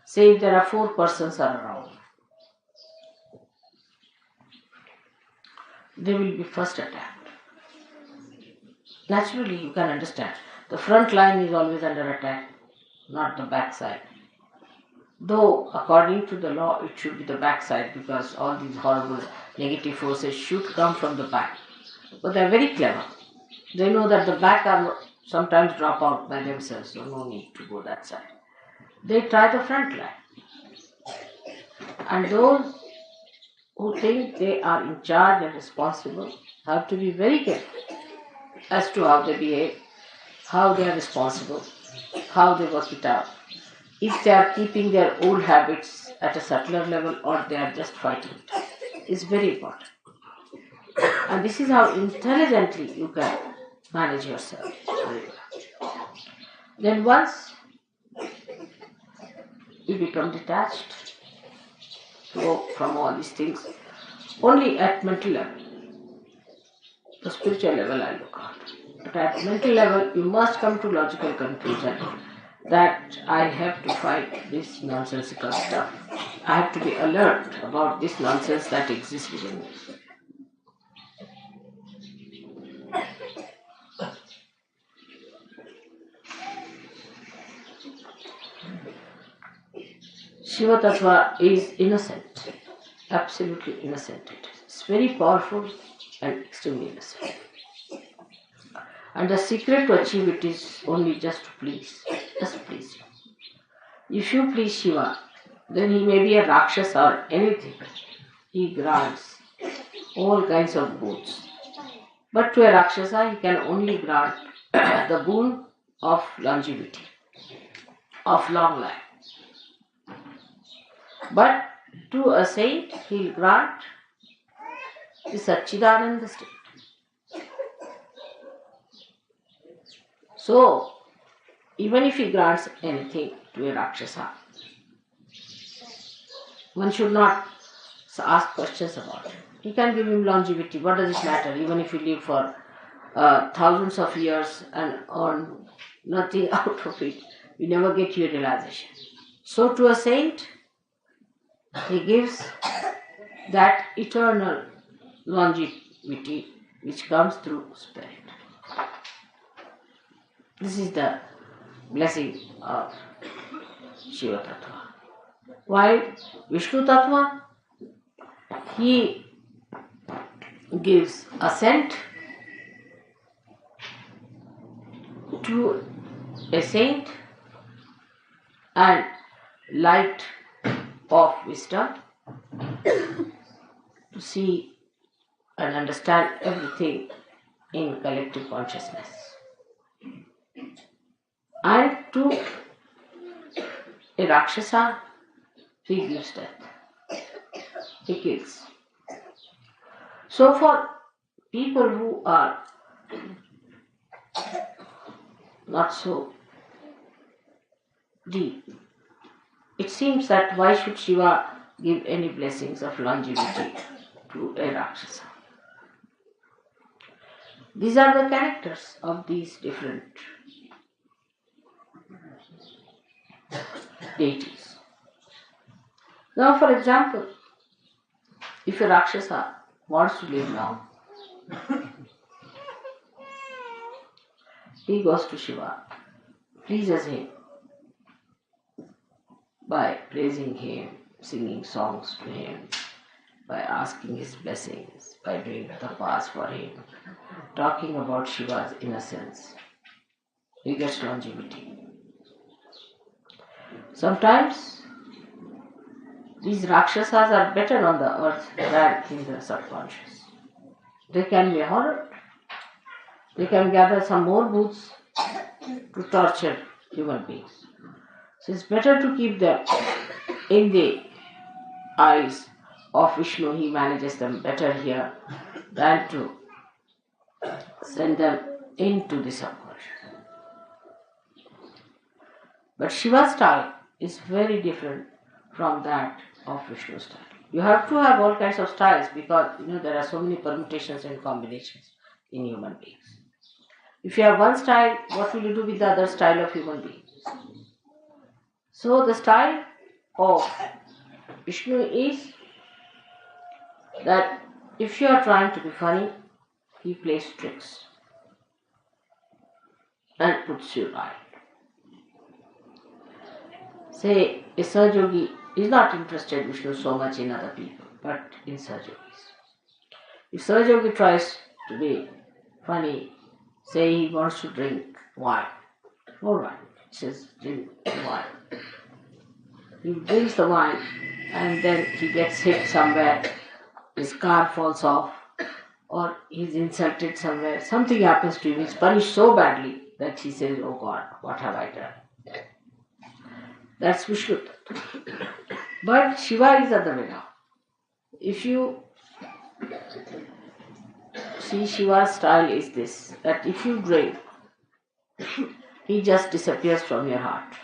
Say if there are 4 persons around, they will be first attacked. Naturally, you can understand. The front line is always under attack, not the back side. Though, according to the law, it should be the back side because all these horrible negative forces should come from the back. But they are very clever. They know that the back are sometimes drop out by themselves, so no need to go that side. They try the front line. And those who think they are in charge and responsible have to be very careful as to how they behave, how they are responsible, how they work it out. If they are keeping their old habits at a subtler level or they are just fighting it. It's very important. And this is how intelligently you can manage yourself. Then once you become detached from all these things, only at mental level, the spiritual level I look at. But at mental level, you must come to logical conclusion that I have to fight this nonsensical stuff I have to be alert about this nonsense that exists within me. Shiva Tattva is innocent, absolutely innocent. It's very powerful and extremely innocent. And the secret to achieve it is only just to please, just please him. If you please Shiva, then he may be a Rakshasa or anything. He grants all kinds of boons. But to a Rakshasa, he can only grant the boon of longevity, of long life. But to a saint, he will grant the Satchidananda state. So, even if he grants anything to a Rakshasa, one should not ask questions about it. He can give him longevity. What does it matter? Even if you live for thousands of years and earn nothing out of it, you never get your realization. So to a saint, he gives that eternal longevity which comes through spirit. This is the blessing of Shiva Tattva. While Vishnu Tattva, he gives assent to a saint and light of wisdom to see and understand everything in collective consciousness. And to a Rakshasa, he gives death. He kills. So for people who are not so deep, it seems that why should Shiva give any blessings of longevity to a Rakshasa? These are the characters of these different deities. Now, for example, if a Rakshasa wants to live long, he goes to Shiva, pleases him by praising him, singing songs to him, by asking his blessings, by doing tapas for him, talking about Shiva's innocence. He gets longevity. Sometimes these Rakshasas are better on the earth than in the subconscious. They can be horrid. They can gather some more booths to torture human beings. So it's better to keep them in the eyes of Vishnu. He manages them better here than to send them into the subconscious. But Shiva's style is very different from that of Vishnu's style. You have to have all kinds of styles because there are so many permutations and combinations in human beings. If you have one style, what will you do with the other style of human beings? So the style of Vishnu is that if you are trying to be funny, he plays tricks and puts you right. Say, a Sahaja Yogi is not interested, Vishnu, so much in other people, but in Sahaja Yogis. If Sahaja Yogi tries to be funny, say he wants to drink wine, all right, he says, drink wine. He drinks the wine and then he gets hit somewhere, his car falls off, or he's insulted somewhere, something happens to him, he's punished so badly that he says, oh God, what have I done? That's Vishnu Tattva. But Shiva is other way now. If you see, Shiva's style is this, that if you drink, he just disappears from your heart.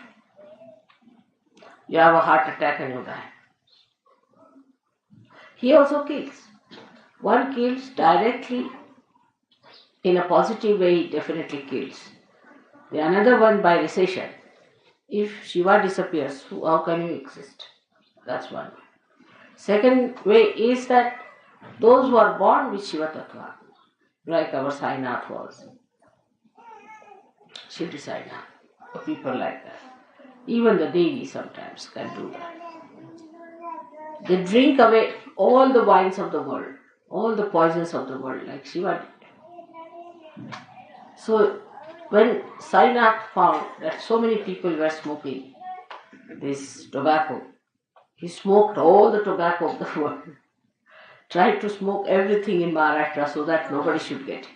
You have a heart attack and you die. He also kills. One kills directly in a positive way, he definitely kills. The another one by recession. If Shiva disappears, how can you exist? That's one way. Second way is that those who are born with Shiva Tattva, like our Sainath was, Shivdi Sainath, people like that. Even the Devi sometimes can do that. They drink away all the wines of the world, all the poisons of the world, like Shiva did. So when Sainath found that so many people were smoking this tobacco, he smoked all the tobacco of the world, tried to smoke everything in Maharashtra so that nobody should get it.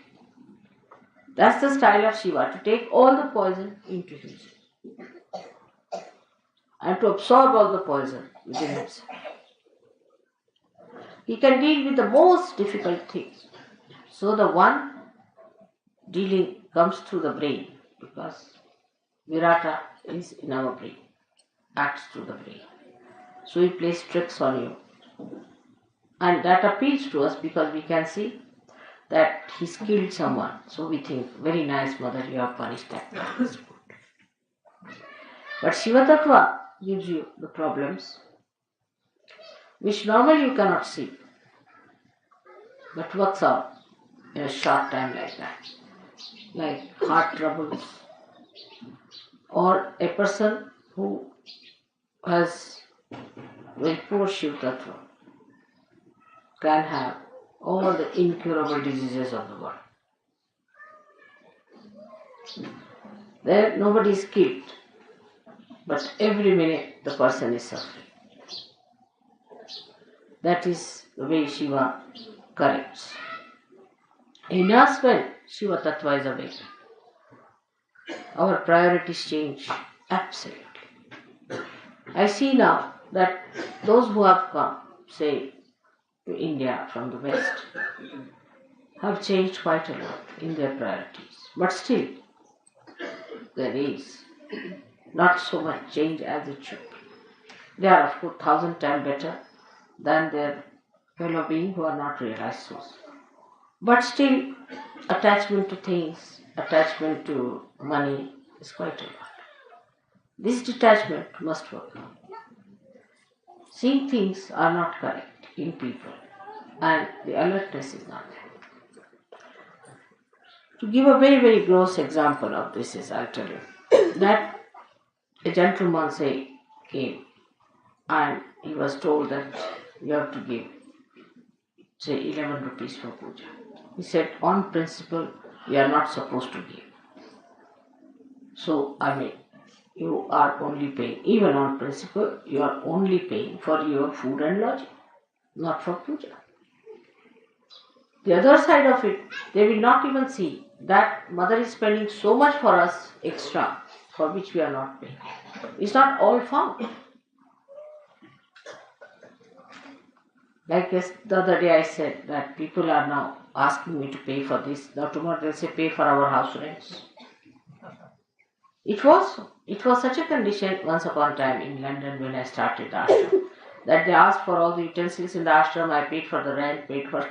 That's the style of Shiva, to take all the poison into himself and to absorb all the poison within himself. He can deal with the most difficult things. So the one dealing comes through the brain, because Virata is in our brain, acts through the brain. So he plays tricks on you. And that appeals to us because we can see that he's killed someone. So we think, very nice mother, you have punished that. That's good. But Shiva Tattva gives you the problems which normally you cannot see, but works out in a short time like that. Like heart troubles, or a person who has very poor Shiva Tattva can have all the incurable diseases of the world. There nobody is killed, but every minute the person is suffering. That is the way Shiva corrects. In us, when Shiva Tattva is awakened, our priorities change absolutely. I see now that those who have come, say, to India from the West, have changed quite a lot in their priorities. But still, there is not so much change as it should be. They are, of course, 1,000 times better than their fellow beings who are not realized souls. But still, attachment to things, attachment to money is quite a lot. This detachment must work. Seeing things are not correct in people, and the alertness is not there. To give a very, very gross example of this is, I'll tell you, that a gentleman came and he was told that you have to give, say, 11 rupees for puja. He said, on principle, you are not supposed to give. So, you are only paying, even on principle, you are only paying for your food and lodging, not for puja. The other side of it, they will not even see that mother is spending so much for us extra, for which we are not paying. It's not all found. Like the other day I said that people are now asking me to pay for this. Now tomorrow they'll say pay for our house rents. It was such a condition once upon a time in London when I started the ashram, that they asked for all the utensils in the ashram. I paid for the rent, paid for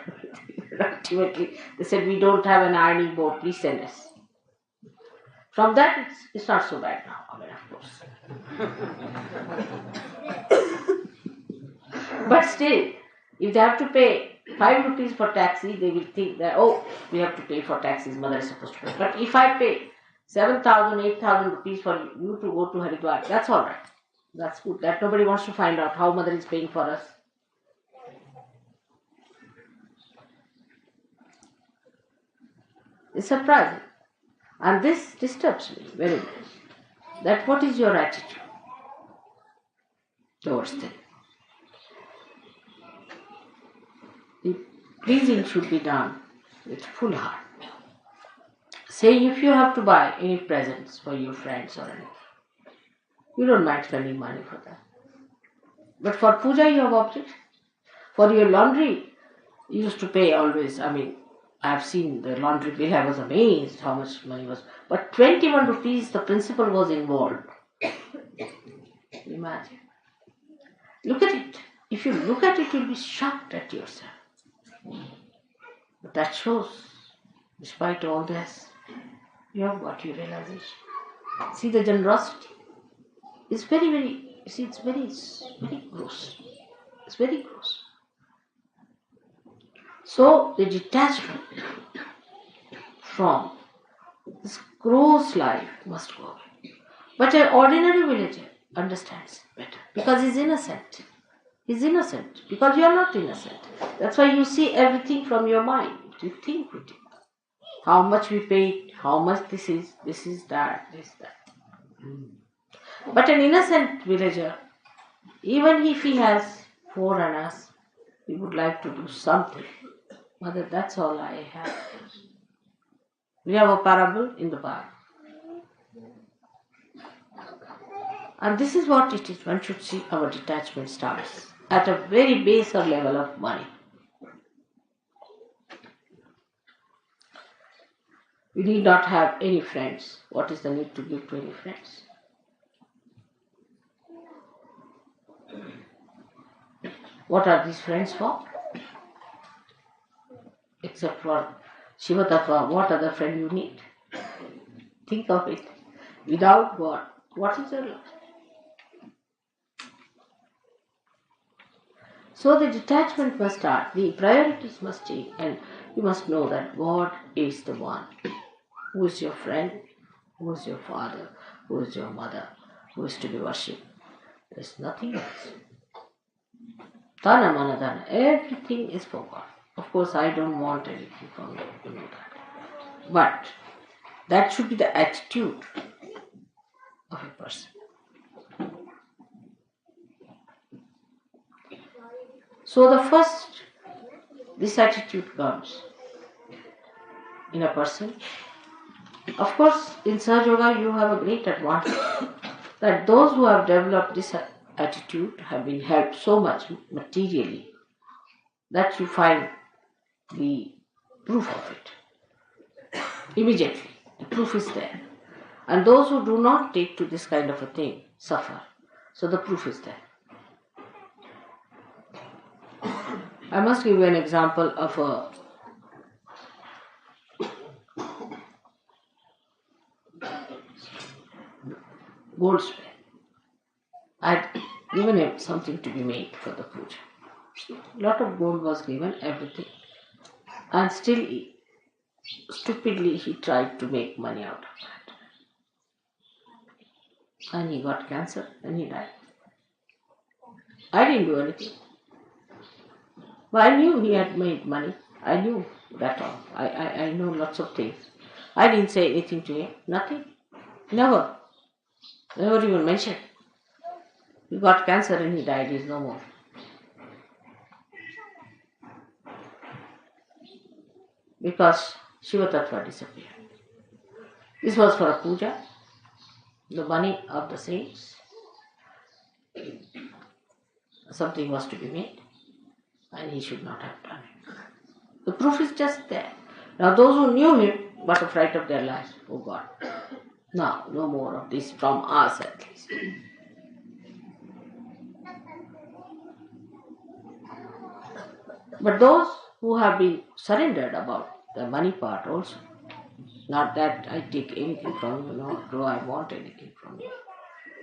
ultimately they said, we don't have an ironing board, please send us. From that it's not so bad now, of course. But still, if they have to pay 5 rupees for taxi, they will think that, oh, we have to pay for taxis, mother is supposed to pay. But if I pay 7,000, 8,000 rupees for you to go to Haridwar, that's all right. That's good. That nobody wants to find out how mother is paying for us. It's surprising. And this disturbs me very much. That what is your attitude towards them? The pleasing should be done with full heart. Say if you have to buy any presents for your friends or anything, you don't mind spending money for that. But for puja you have object. For your laundry, you used to pay always. I have seen the laundry bill, I was amazed how much money was. But 21 rupees, the principal was involved. Imagine. Look at it. If you look at it, you'll be shocked at yourself. But that shows, despite all this, you have got your realization. See, the generosity is very, very You see, it's very gross. It's very gross. So the detachment from this gross life must go away. But an ordinary villager understands better because he's innocent. He's innocent because you are not innocent. That's why you see everything from your mind. You think with it. How much we paid, how much this is that, this, that. But an innocent villager, even if he has 4 annas, he would like to do something. Mother, that's all I have. We have a parable in the Bible. And this is what it is. One should see our detachment starts at a very baser level of money. We need not have any friends. What is the need to give to any friends? What are these friends for? Except for Shiva Tattva, what other friend you need? Think of it. Without God, what is your life? So the detachment must start, the priorities must change, and you must know that God is the one who is your friend, who is your father, who is your mother, who is to be worshipped. There is nothing else. Dana mana dana, everything is for God. Of course, I don't want anything from you, you know that. But that should be the attitude of a person. So the first, this attitude comes in a person. Of course, in Sahaja Yoga you have a great advantage that those who have developed this attitude have been helped so much materially that you find the proof of it. Immediately, the proof is there. And those who do not take to this kind of a thing suffer. So the proof is there. I must give you an example of a goldsmith. I had given him something to be made for the puja. A lot of gold was given, everything. And still, stupidly, he tried to make money out of that. And he got cancer and he died. I didn't do anything. But I knew he had made money. I knew that all. I know lots of things. I didn't say anything to him. Nothing. Never. Never even mentioned. He got cancer and he died. He's no more. Because Shiva Tattva disappeared. This was for a puja. The money of the saints. Something was to be made. And he should not have done it. The proof is just there. Now those who knew him got a fright of their lives. Oh God. Now, no more of this from us at least. But those who have been surrendered about the money part also, not that I take anything from you, nor do I want anything from you.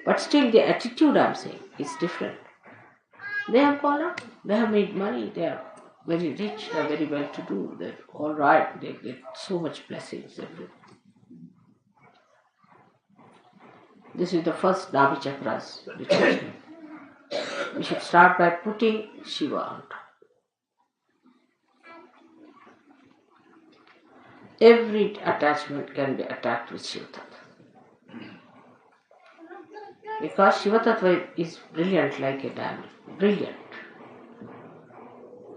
But still the attitude I'm saying is different. They have gone up, they have made money, they are very rich, they are very well to do, they're all right, they get so much blessings, everything. This is the first Navi Chakras detachment. We should start by putting Shiva on top. Every attachment can be attacked with Shiva Tattva. Because Shiva Tattva is brilliant like a diamond. Brilliant.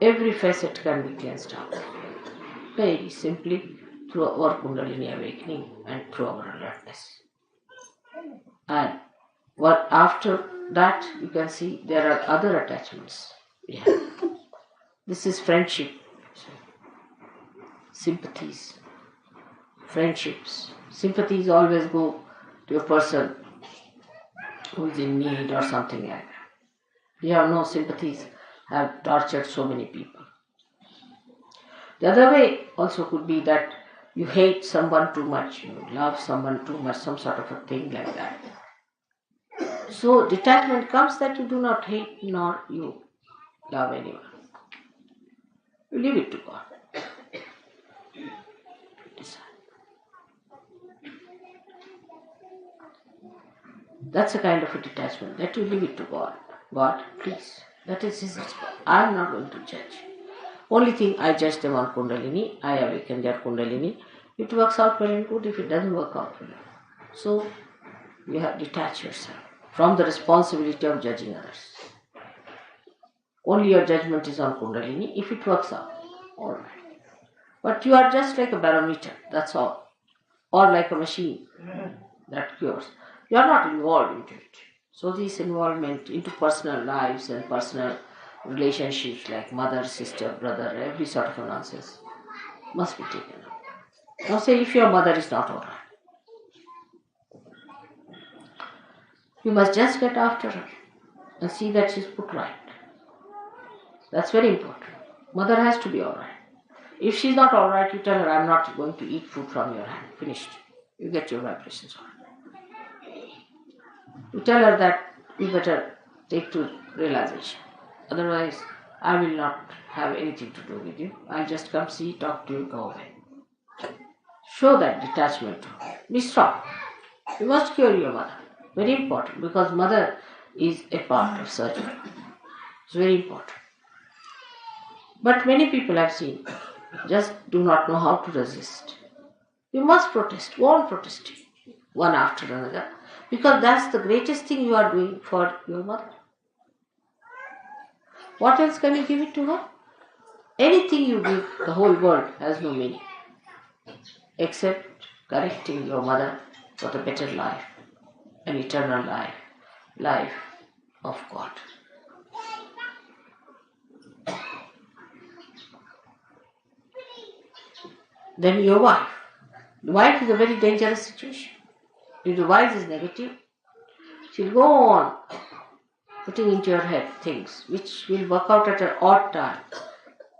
Every facet can be cleansed out. Very simply through our Kundalini awakening and through our alertness. And what after that you can see there are other attachments we have. This is friendship, sympathies, friendships. Sympathies always go to a person who is in need or something like that. You have no sympathies, have tortured so many people. The other way also could be that you hate someone too much, you love someone too much, some sort of a thing like that. So detachment comes that you do not hate nor you love anyone. You leave it to God. Decide. That's a kind of a detachment, that you leave it to God. God, please. That is His response. I am not going to judge. Only thing, I judge them on Kundalini. I awaken their Kundalini. It works out well and good. If it doesn't work out well. So, you have detached yourself from the responsibility of judging others. Only your judgment is on Kundalini. If it works out, all right. But you are just like a barometer, that's all. Or like a machine that cures. You are not involved into it. So this involvement into personal lives and personal relationships like mother, sister, brother, every sort of a nonsense must be taken up. Now say if your mother is not alright, you must just get after her and see that she is put right. That's very important. Mother has to be alright. If she is not alright, you tell her, I am not going to eat food from your hand. Finished. You get your vibrations on. You tell her that you better take to realization. Otherwise, I will not have anything to do with you. I'll just come see, talk to you, go away. Show that detachment. Be strong. You must cure your mother. Very important, because mother is a part of surgery. It's very important. But many people I've seen just do not know how to resist. You must protest. Go on protesting, one after another, because that's the greatest thing you are doing for your mother. What else can you give it to her? Anything you give the whole world has no meaning, except correcting your mother for the better life, an eternal life, life of God. Then your wife. The wife is a very dangerous situation. If the wife is negative, she'll go on putting into your head things which will work out at an odd time.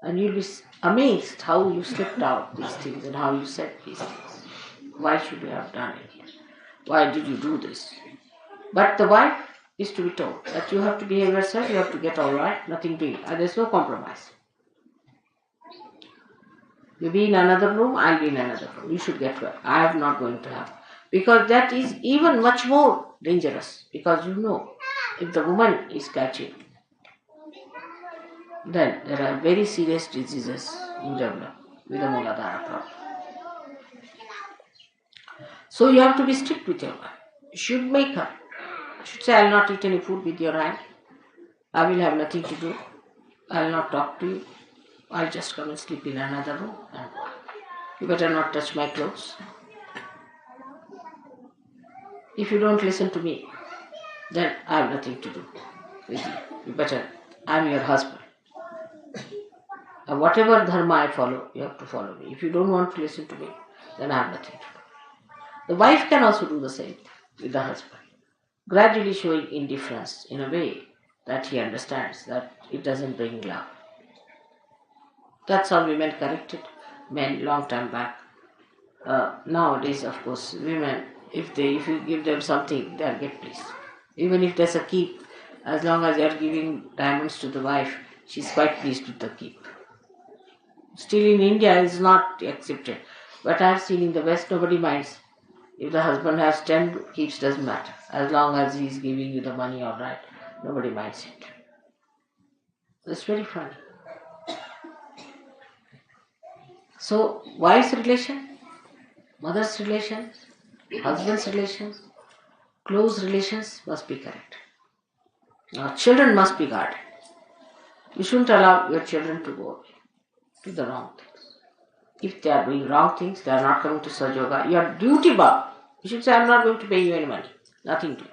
And you'll be amazed how you slipped out these things and how you said these things. Why should you have done it? Why did you do this? But the wife is to be told that you have to behave yourself, you have to get all right, nothing doing. And there's no compromise. You be in another room, I'll be in another room. You should get well. I am not going to have. Because that is even much more dangerous. Because you know, if the woman is catching, then there are very serious diseases you develop with the Muladhara problem. So you have to be strict with your wife. You should make her. You should say, I will not eat any food with your hand. I will have nothing to do. I will not talk to you. I'll just come and sleep in another room. And you better not touch my clothes. If you don't listen to me, then I have nothing to do with you. You better, I am your husband. And whatever dharma I follow, you have to follow me. If you don't want to listen to me, then I have nothing to do. The wife can also do the same with the husband, gradually showing indifference in a way that he understands that it doesn't bring love. That's how women corrected men long time back. Nowadays, of course, women, if you give them something, they'll get pleased. Even if there's a keep, as long as you're giving diamonds to the wife, she's quite pleased with the keep. Still in India, it's not accepted. But I've seen in the West, nobody minds. If the husband has 10 keeps, doesn't matter. As long as he's giving you the money, all right, nobody minds it. It's very funny. So, wife's relation, mother's relations, husband's relations, close relations must be correct. Now, children must be guarded. You shouldn't allow your children to go to the wrong things. If they are doing wrong things, they are not coming to Sahaja Yoga, you are duty bound. You should say, I am not going to pay you any money. Nothing to do.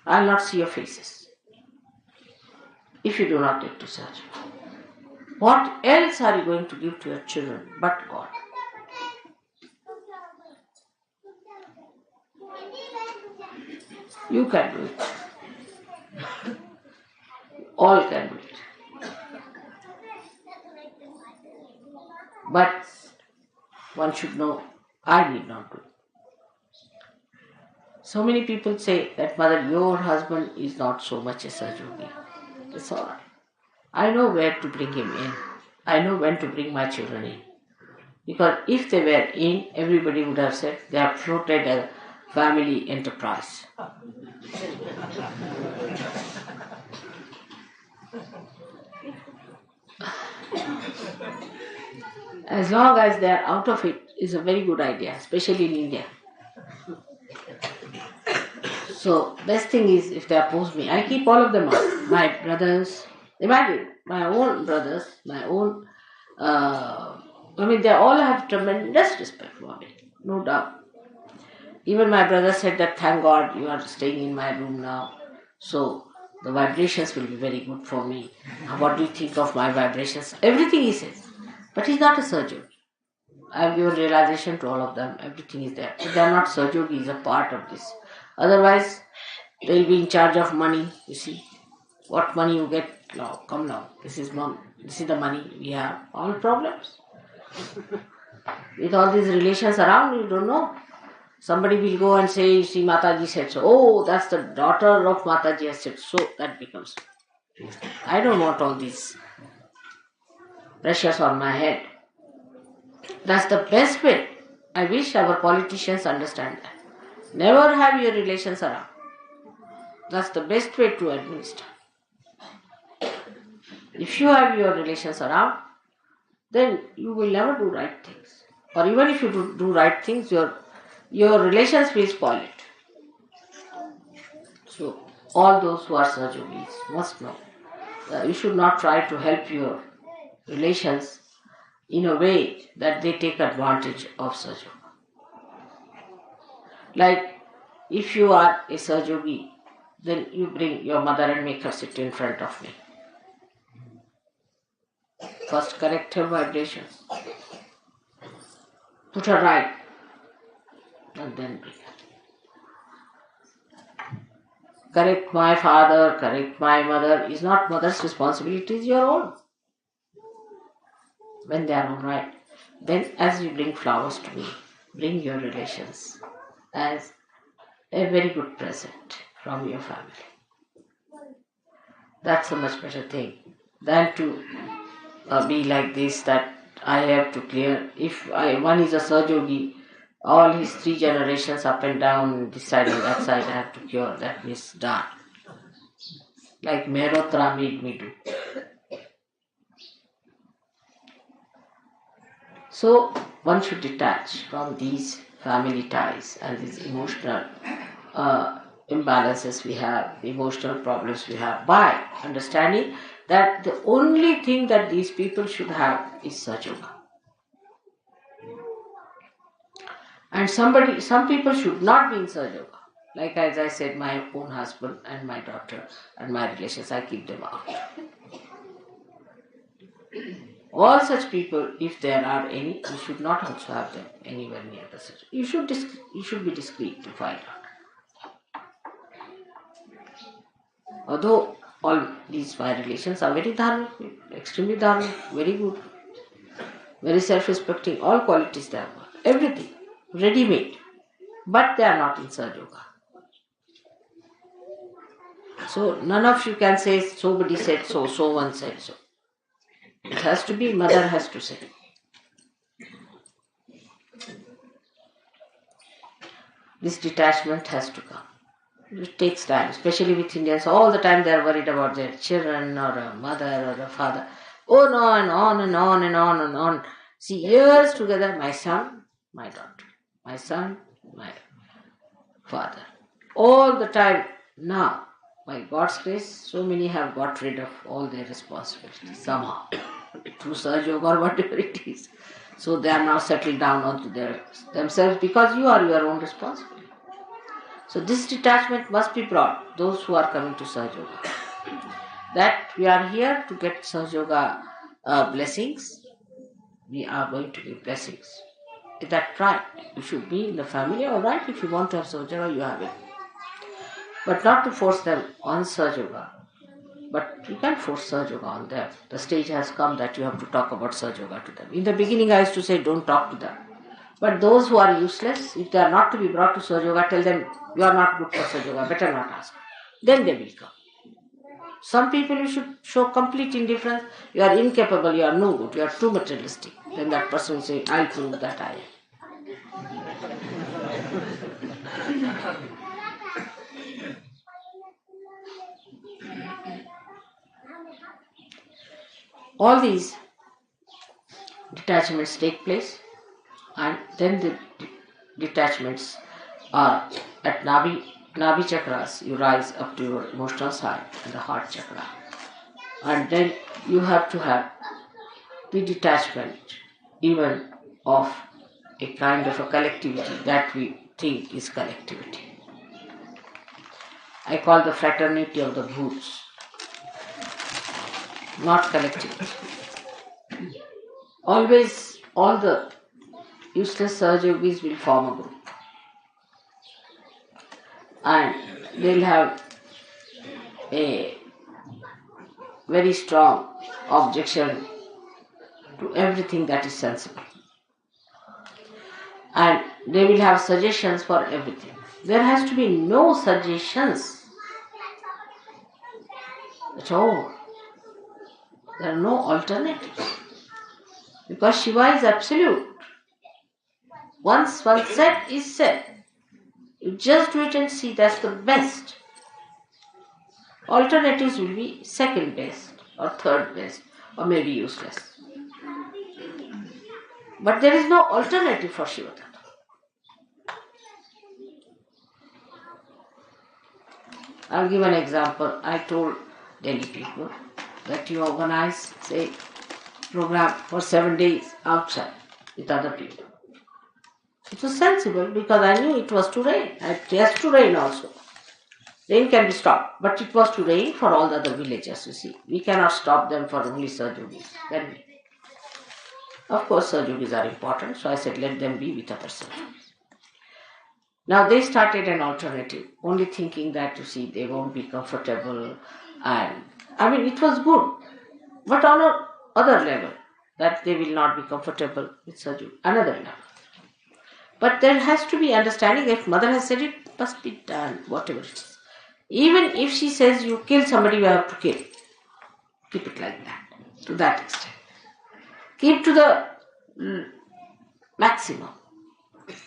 I will not see your faces. If you do not take to Sahaja. What else are you going to give to your children but God? You can do it. All can do it. But one should know, I need not do it. So many people say that, Mother, your husband is not so much a Sahaja. It's all right. I know where to bring him in. I know when to bring my children in. Because if they were in, everybody would have said they have floated a family enterprise. As long as they are out of it is a very good idea, especially in India. So best thing is if they oppose me, I keep all of them out. My brothers, imagine my own brothers, my own. They all have tremendous respect for me, no doubt. Even my brother said that thank God you are staying in my room now, so the vibrations will be very good for me. What do you think of my vibrations? Everything he says, but he's not a surgeon. I have given realization to all of them. Everything is there. If they are not Sahaja, he is a part of this. Otherwise, they will be in charge of money. You see, what money you get now? Come now. This is the money we have. All problems. With all these relations around, you don't know. Somebody will go and say, Shri Mataji said so. Oh, that's the daughter of Mataji has said so. That becomes. I don't want all these pressures on my head. That's the best way. I wish our politicians understand that. Never have your relations around. That's the best way to administer. If you have your relations around, then you will never do right things. Or even if you do right things, your relations will spoil it. So, all those who are Sahaja Yogis must know that you should not try to help your relations in a way that they take advantage of Sahaja Yoga. Like, if you are a Sahaja Yogi, then you bring your mother and make her sit in front of me. First correct her vibrations. Put her right. And then bring her. Correct my father, correct my mother is not mother's responsibility, it is your own. When they are all right, then as you bring flowers to me, bring your relations as a very good present from your family. That's a much better thing than to be like this, that I have to clear. If one is a Sahaja Yogi, all his 3 generations up and down, this side and that side, I have to cure. That means done. Like Mehrotra made me do. So one should detach from these family ties and these emotional imbalances we have, the emotional problems we have, by understanding that the only thing that these people should have is Sahaja Yoga. And some people should not be in Sahaja Yoga. Like as I said, my own husband and my daughter and my relations, I keep them out. All such people, if there are any, you should not also have them anywhere near the Sahaja. You should be discreet to find out. Although all these my relations are very dharmic, extremely dharmic, very good, very self-respecting, all qualities they have, everything, ready-made, but they are not in Sahaja Yoga. So none of you can say somebody said so, so one said so. It has to be, mother has to say. This detachment has to come. It takes time, especially with Indians. All the time they are worried about their children or a mother or a father. Oh no, and on and on and on and on. See, years together, my son, my daughter. My son, my father. All the time now, by God's grace, so many have got rid of all their responsibilities somehow. Through Sahaja Yoga or whatever it is. So they are now settled down onto themselves because you are your own responsibility. So this detachment must be brought, those who are coming to Sahaja Yoga. That we are here to get Sahaja Yoga blessings. We are going to give blessings. Is that right? You should be in the family, alright, if you want to have Sahaja Yoga, you have it. But not to force them on Sahaja Yoga. But you can't force Sahaja Yoga on them. The stage has come that you have to talk about Sahaja Yoga to them. In the beginning I used to say don't talk to them. But those who are useless, if they are not to be brought to Sahaja Yoga, tell them, you are not good for Sahaja Yoga, better not ask. Then they will come. Some people you should show complete indifference, you are incapable, you are no good, you are too materialistic. Then that person will say, I'll prove that I am. All these detachments take place, and then the detachments are at Nabi chakras. You rise up to your emotional side and the heart chakra, and then you have to have the detachment even of a kind of a collectivity that we think is collectivity. I call the fraternity of the bhoots, not collectivity. Always all the useless Sahaja Yogis will form a group, and they'll have a very strong objection to everything that is sensible, and they will have suggestions for everything. There has to be no suggestions at all. There are no alternatives, because Shiva is absolute. Once one said is said. You just do it and see, that's the best. Alternatives will be second best or third best or maybe useless. But there is no alternative for Shiva Tattva. I'll give an example. I told Delhi people that you organize, say, program for 7 days outside with other people. It was sensible because I knew it was to rain. It has to rain also. Rain can be stopped, but it was to rain for all the other villages, you see. We cannot stop them for only Sahaja Yogis, can we? Of course, Sahaja Yogis are important, so I said let them be with other Sahaja Yogis. Now they started an alternative, only thinking that, you see, they won't be comfortable, and it was good, but on another level, that they will not be comfortable with Sahaja Yogi, another level. But there has to be understanding. If mother has said it, must be done, whatever it is. Even if she says you kill somebody, you have to kill. Keep it like that, to that extent. Keep to the maximum.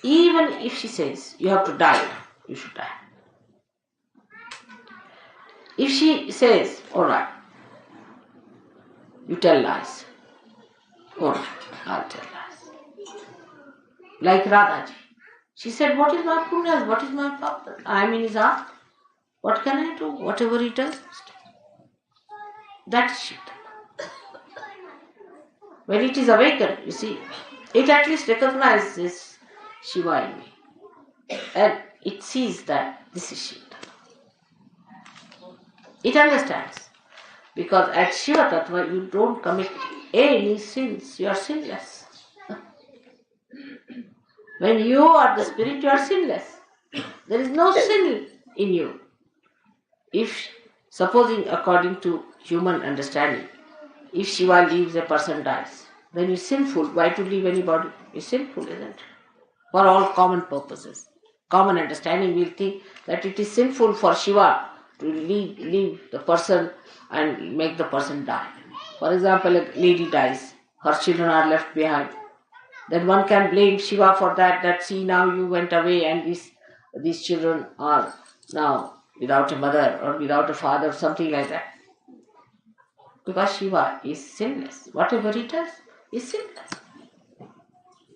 Even if she says you have to die, you should die. If she says, alright, you tell lies, alright, I'll tell lies. Like Radhaji. She said, what is my punya? What is my papa? I am in his heart. What can I do? Whatever he does. That is Shiva. When it is awakened, you see, it at least recognizes Shiva in me. And it sees that this is Shiva. It understands. Because at Shiva Tattva, you don't commit any sins. You are sinless. When you are the spirit, you are sinless. There is no sin in you. If, supposing according to human understanding, if Shiva leaves, a person dies, then it's sinful. Why to leave anybody? It's sinful, isn't it? For all common purposes. Common understanding will think that it is sinful for Shiva to leave the person and make the person die. For example, a lady dies, her children are left behind. Then one can blame Shiva for that see, now you went away and these children are now without a mother or without a father, something like that. Because Shiva is sinless. Whatever he does is sinless.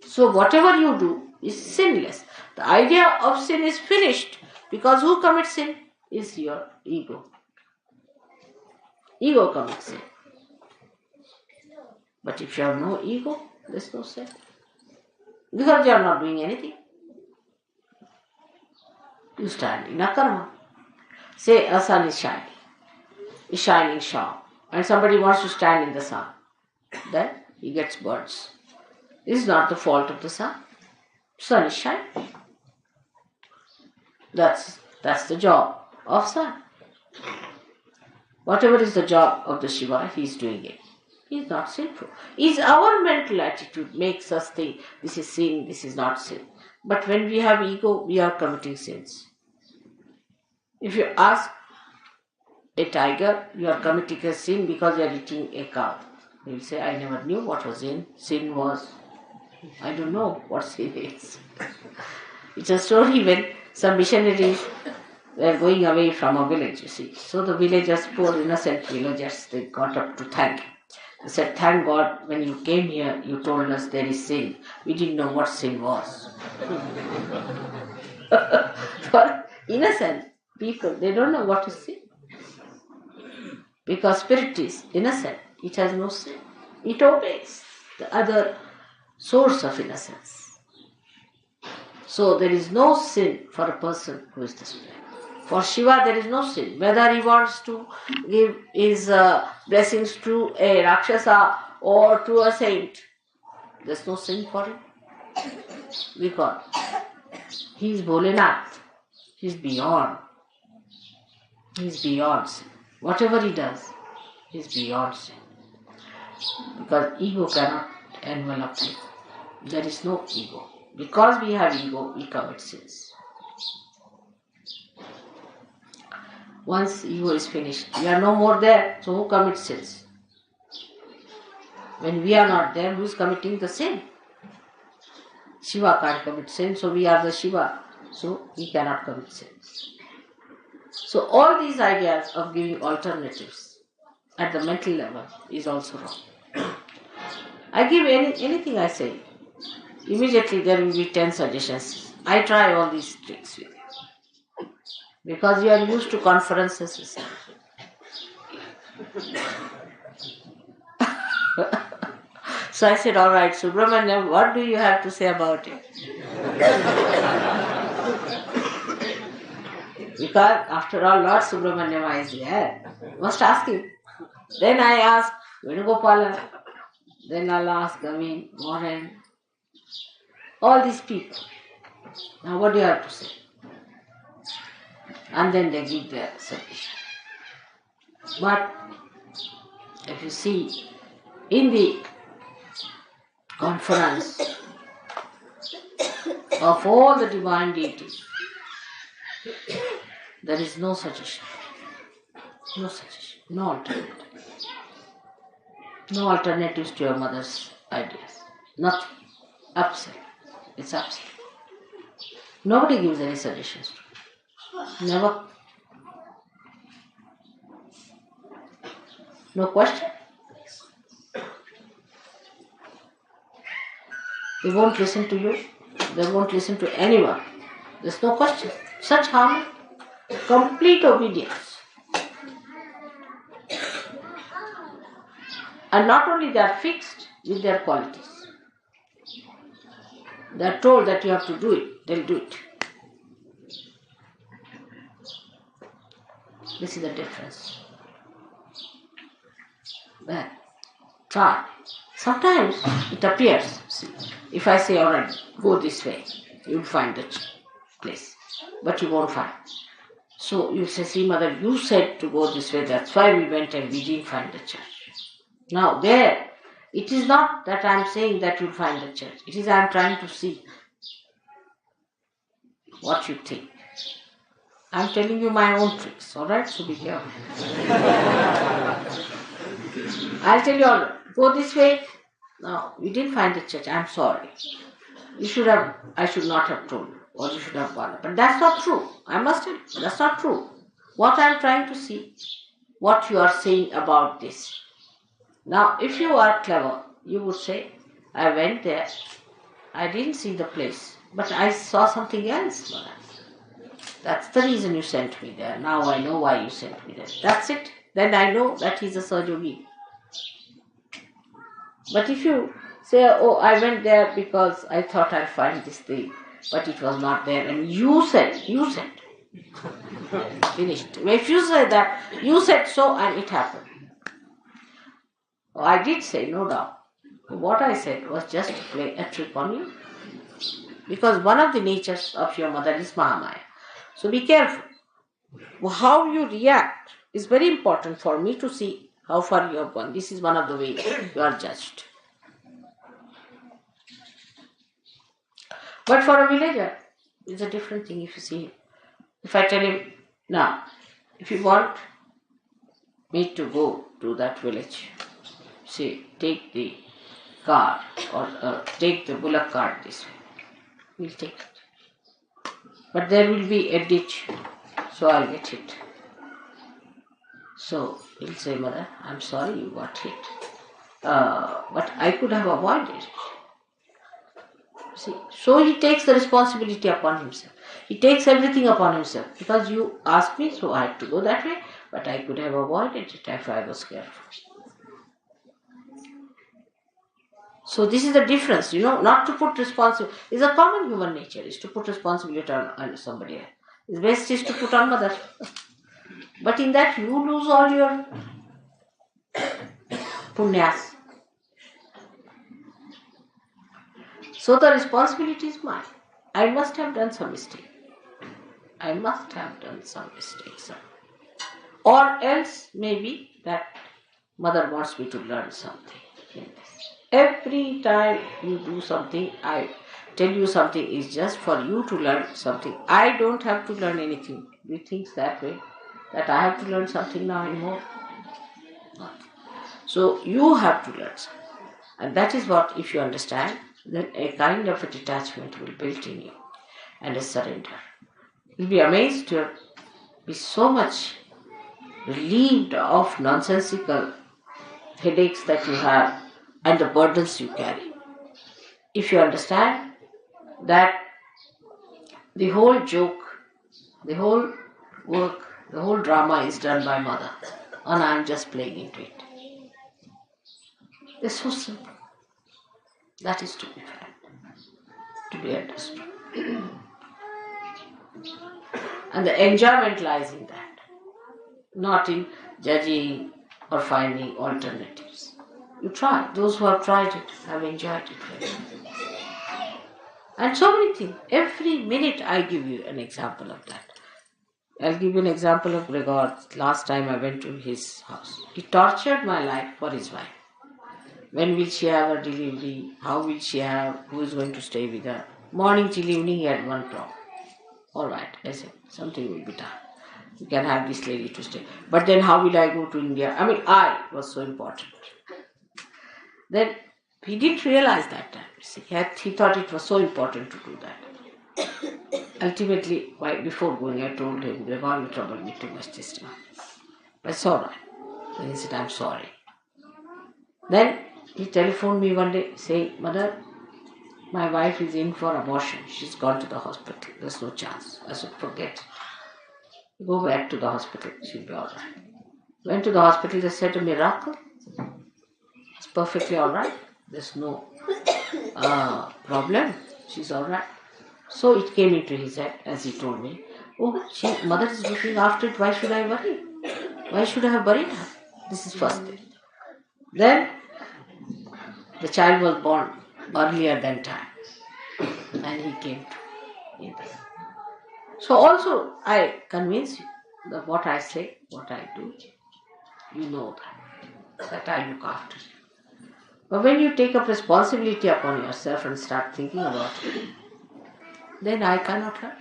So whatever you do is sinless. The idea of sin is finished, because who commits sin is your ego. Ego commits sin. But if you have no ego, there is no sin. Because you are not doing anything. You stand in a karma. Say a sun is shining sharp, and somebody wants to stand in the sun. Then he gets burns. This is not the fault of the sun. Sun is shining. That's the job of sun. Whatever is the job of the Shiva, he is doing it. He is not sinful. It's our mental attitude makes us think this is sin, this is not sin. But when we have ego, we are committing sins. If you ask a tiger, you are committing a sin because you are eating a cow. He will say, I never knew what was sin. Sin was, I don't know what sin is. It's a story when some missionaries were going away from a village, you see. So the villagers, poor innocent villagers, they got up to thank him. They said, thank God, when you came here, you told us there is sin. We didn't know what sin was. For innocent people, they don't know what is sin. Because spirit is innocent. It has no sin. It obeys the other source of innocence. So there is no sin for a person who is the spirit. For Shiva, there is no sin. Whether he wants to give his blessings to a Rakshasa or to a saint, there is no sin for him. Because he is Bholenath. He is beyond. He is beyond sin. Whatever he does, he is beyond sin. Because ego cannot envelop him. There is no ego. Because we have ego, we commit sins. Once ego is finished, we are no more there, so who commits sins? When we are not there, who is committing the sin? Shiva can't commit sin, so we are the Shiva, so we cannot commit sins. So all these ideas of giving alternatives at the mental level is also wrong. I give anything I say, immediately there will be 10 suggestions. I try all these tricks with you. Because you are used to conferences, you see. So I said, all right, Subramanyam, what do you have to say about it? Because after all, Lord Subramanyam is there. Must ask him. Then I ask Venugopala. Then I'll ask Mohan. All these people. Now what do you have to say? And then they give their submission. But if you see, in the conference of all the divine deities, there is no suggestion. No suggestion. No alternative. No alternatives to your mother's ideas. Nothing. Absolute. It's absolute. Nobody gives any suggestions to you. Never. No question. They won't listen to you. They won't listen to anyone. There's no question. Such harmony. Complete obedience. And not only they are fixed with their qualities. They are told that you have to do it. They'll do it. This is the difference. Well, try. Sometimes it appears. See, if I say, all right, go this way, you'll find the place. But you won't find. So you say, see, mother, you said to go this way, that's why we went and we didn't find the church. Now there, it is not that I am saying that you'll find the church. It is I am trying to see what you think. I am telling you my own tricks, alright? So be careful. I'll tell you, all right, go this way. No, we didn't find the church. I am sorry. I should not have told you. Or you should have gone. But that's not true. I must tell you, that's not true. What I am trying to see, what you are saying about this. Now, if you are clever, you would say, I went there, I didn't see the place, but I saw something else. That's the reason you sent me there. Now I know why you sent me there. That's it. Then I know that he's a Sahaja Yogi. But if you say, oh, I went there because I thought I'd find this thing, but it was not there, and you said, finished. If you say that, you said so and it happened. Oh, I did say, no doubt. What I said was just to play a trick on you. Because one of the natures of your mother is Mahamaya. So be careful. How you react is very important for me to see how far you have gone. This is one of the ways you are judged. But for a villager, it's a different thing if you see him. If I tell him, now, if you want me to go to that village, say, take the car or take the bullock cart this way, we'll take it. But there will be a ditch, so I'll get hit. So he'll say, Mother, I'm sorry you got hit. But I could have avoided it. See, so he takes the responsibility upon himself. He takes everything upon himself. Because you asked me, so I had to go that way, but I could have avoided it if I was careful. So this is the difference, not to put responsibility. It's a common human nature, is to put responsibility on somebody else. The best is to put on mother. But in that you lose all your punyas. So the responsibility is mine. I must have done some mistake. Or else maybe that mother wants me to learn something in this. Every time you do something, I tell you something is just for you to learn something. I don't have to learn anything. You think that way? That I have to learn something now anymore? Not. So you have to learn something. And that is what, if you understand, then a kind of a detachment will build in you and a surrender. You'll be amazed to be so much relieved of nonsensical headaches that you have and the burdens you carry. If you understand that the whole joke, the whole work, the whole drama is done by mother and I am just playing into it. It's so simple. That is to be felt, to be understood. And the enjoyment lies in that, not in judging or finding alternatives. You try. Those who have tried it have enjoyed it very much. And so many things. Every minute I give you an example of that. I'll give you an example of Gregor. Last time I went to his house. He tortured my life for his wife. When will she have her delivery? How will she have? Who is going to stay with her? Morning till evening he had one problem. All right, I said, something will be done. You can have this lady to stay. But then how will I go to India? I was so important. Then he didn't realize that time. See, he thought it was so important to do that. Ultimately, before going, I told him, they're going to trouble me too much this time. That's all right. Then he said, I'm sorry. Then he telephoned me one day saying, Mother, my wife is in for abortion. She's gone to the hospital. There's no chance. I said, forget it. Go back to the hospital. She'll be all right. Went to the hospital. They said a miracle. It's perfectly all right. There's no problem. She's all right. So it came into his head as he told me, mother is looking after it. Why should I worry? Why should I have buried her? This is first thing. Then the child was born earlier than time. And he came to India. So also I convince you that what I say, what I do, you know that I look after you. But when you take up responsibility upon yourself and start thinking about it, then I cannot help.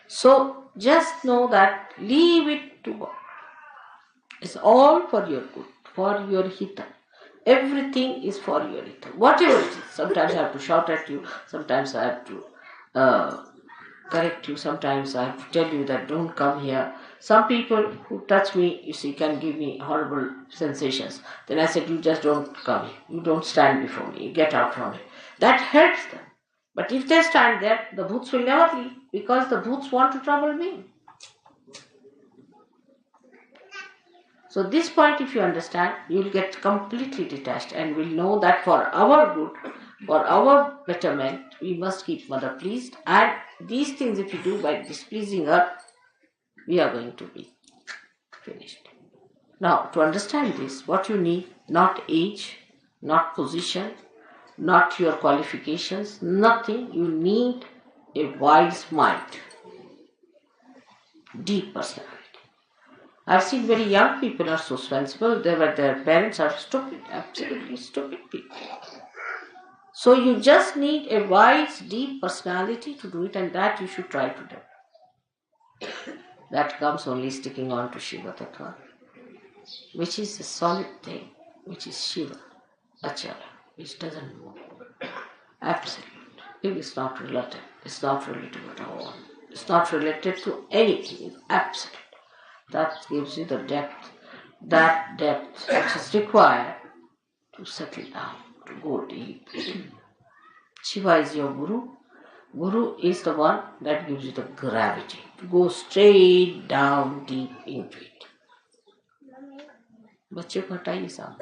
So just know that leave it to God. It's all for your good, for your hita. Everything is for your hita. Whatever it is. Sometimes I have to shout at you. Sometimes I have to correct you. Sometimes I have to tell you that don't come here. Some people who touch me, you see, can give me horrible sensations. Then I said, you just don't come here. You don't stand before me. You get out from it. That helps them. But if they stand there, the bhoots will never leave because the bhoots want to trouble me. So this point, if you understand, you will get completely detached and will know that for our good, for our betterment, we must keep mother pleased. And these things, if you do by displeasing her, we are going to be finished. Now, to understand this, what you need, not age, not position, not your qualifications, nothing. You need a wise mind, deep personality. I've seen very young people are so sensible, their parents are stupid, absolutely stupid people. So you just need a wise, deep personality to do it, and that you should try to do. That comes only sticking on to Shiva Tattva, which is a solid thing, which is Shiva, Achala, which doesn't move. Absolute. It is not relative. It's not related at all. It's not related to anything. It's absolute. That gives you the depth, that depth which is required to settle down, to go deep. Shiva is your Guru. Guru is the one that gives you the gravity to go straight down deep into it. बच्चे को हटाइए साहब.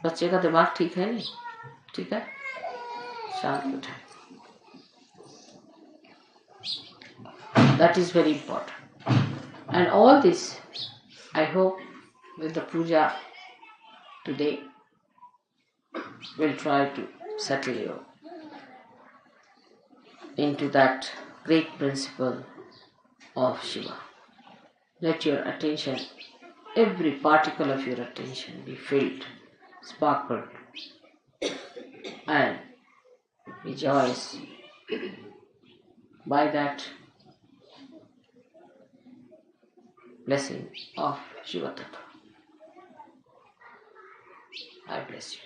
बच्चे का दिमाग ठीक है नहीं? ठीक है? शांत बैठे. That is very important. And all this, I hope, with the puja today, will try to settle you into that great principle of Shiva. Let your attention, every particle of your attention be filled, sparkled, and rejoice by that blessing of Shiva Tattva. I bless you.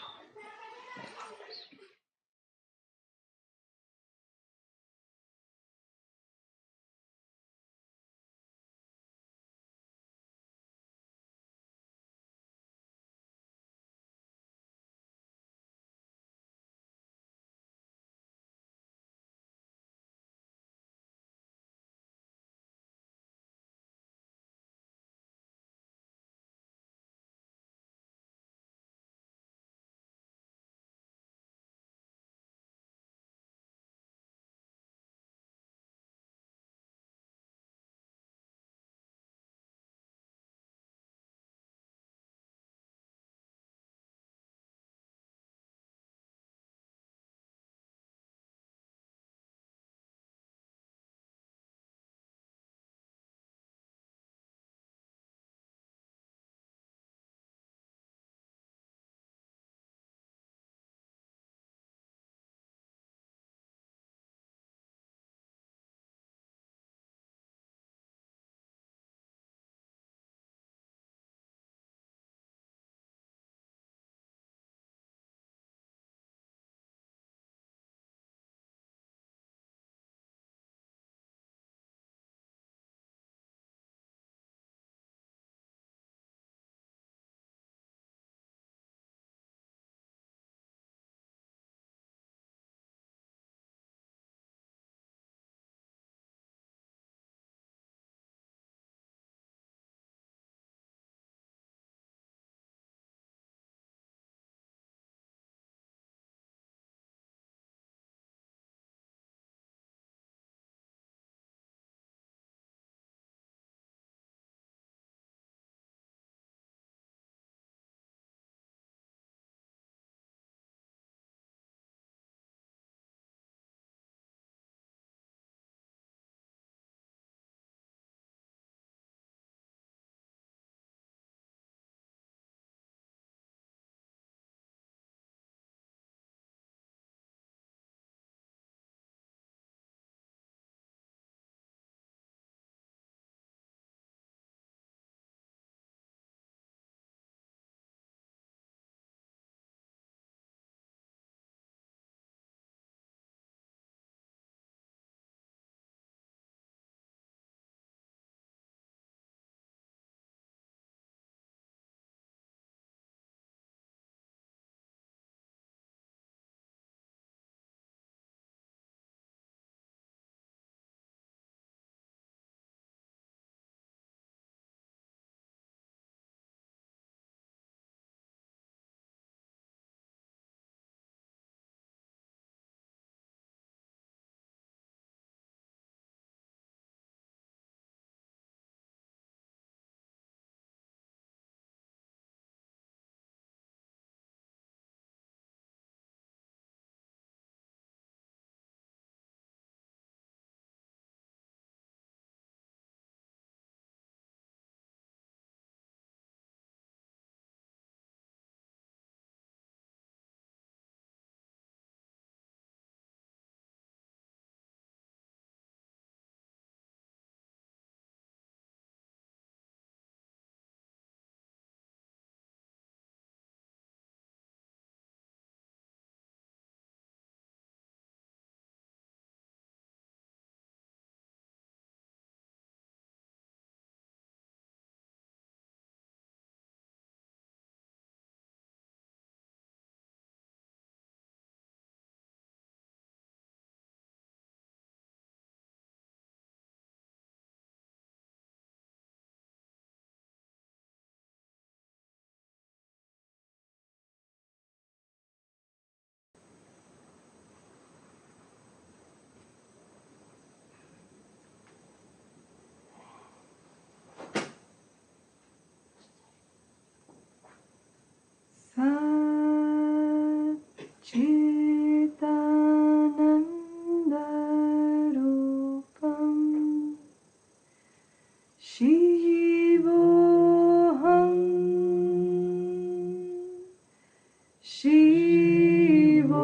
Shivoham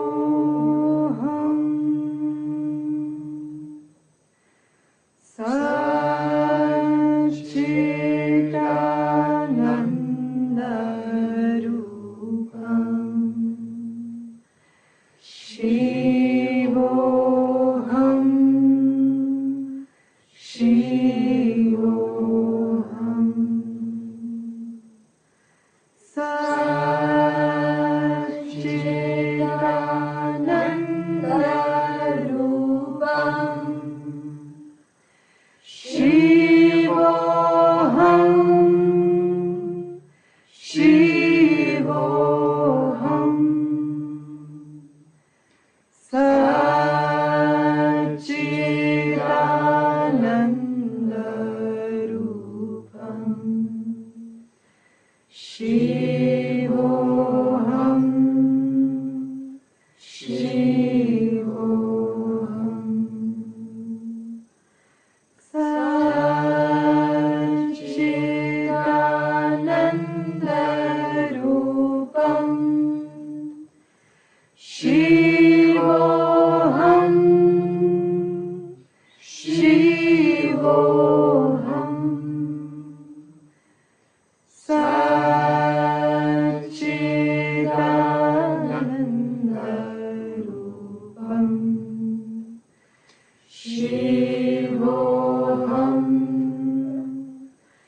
Satchidananda Rupam Shivoham Shivoham Satchidananda Rupam Shivoham Shivoham Satchidananda Rupam Shivoham Shivoham Satchidananda Rupam Shivoham Shivoham Satchidananda Rupam Shivoham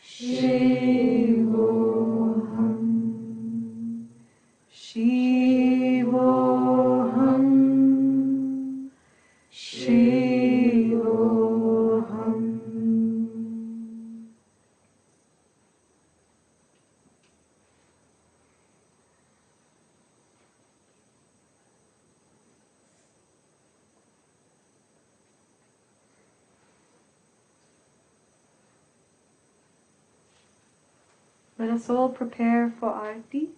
Shivoham Shivoham Shivoham. Let us all prepare for Aarti.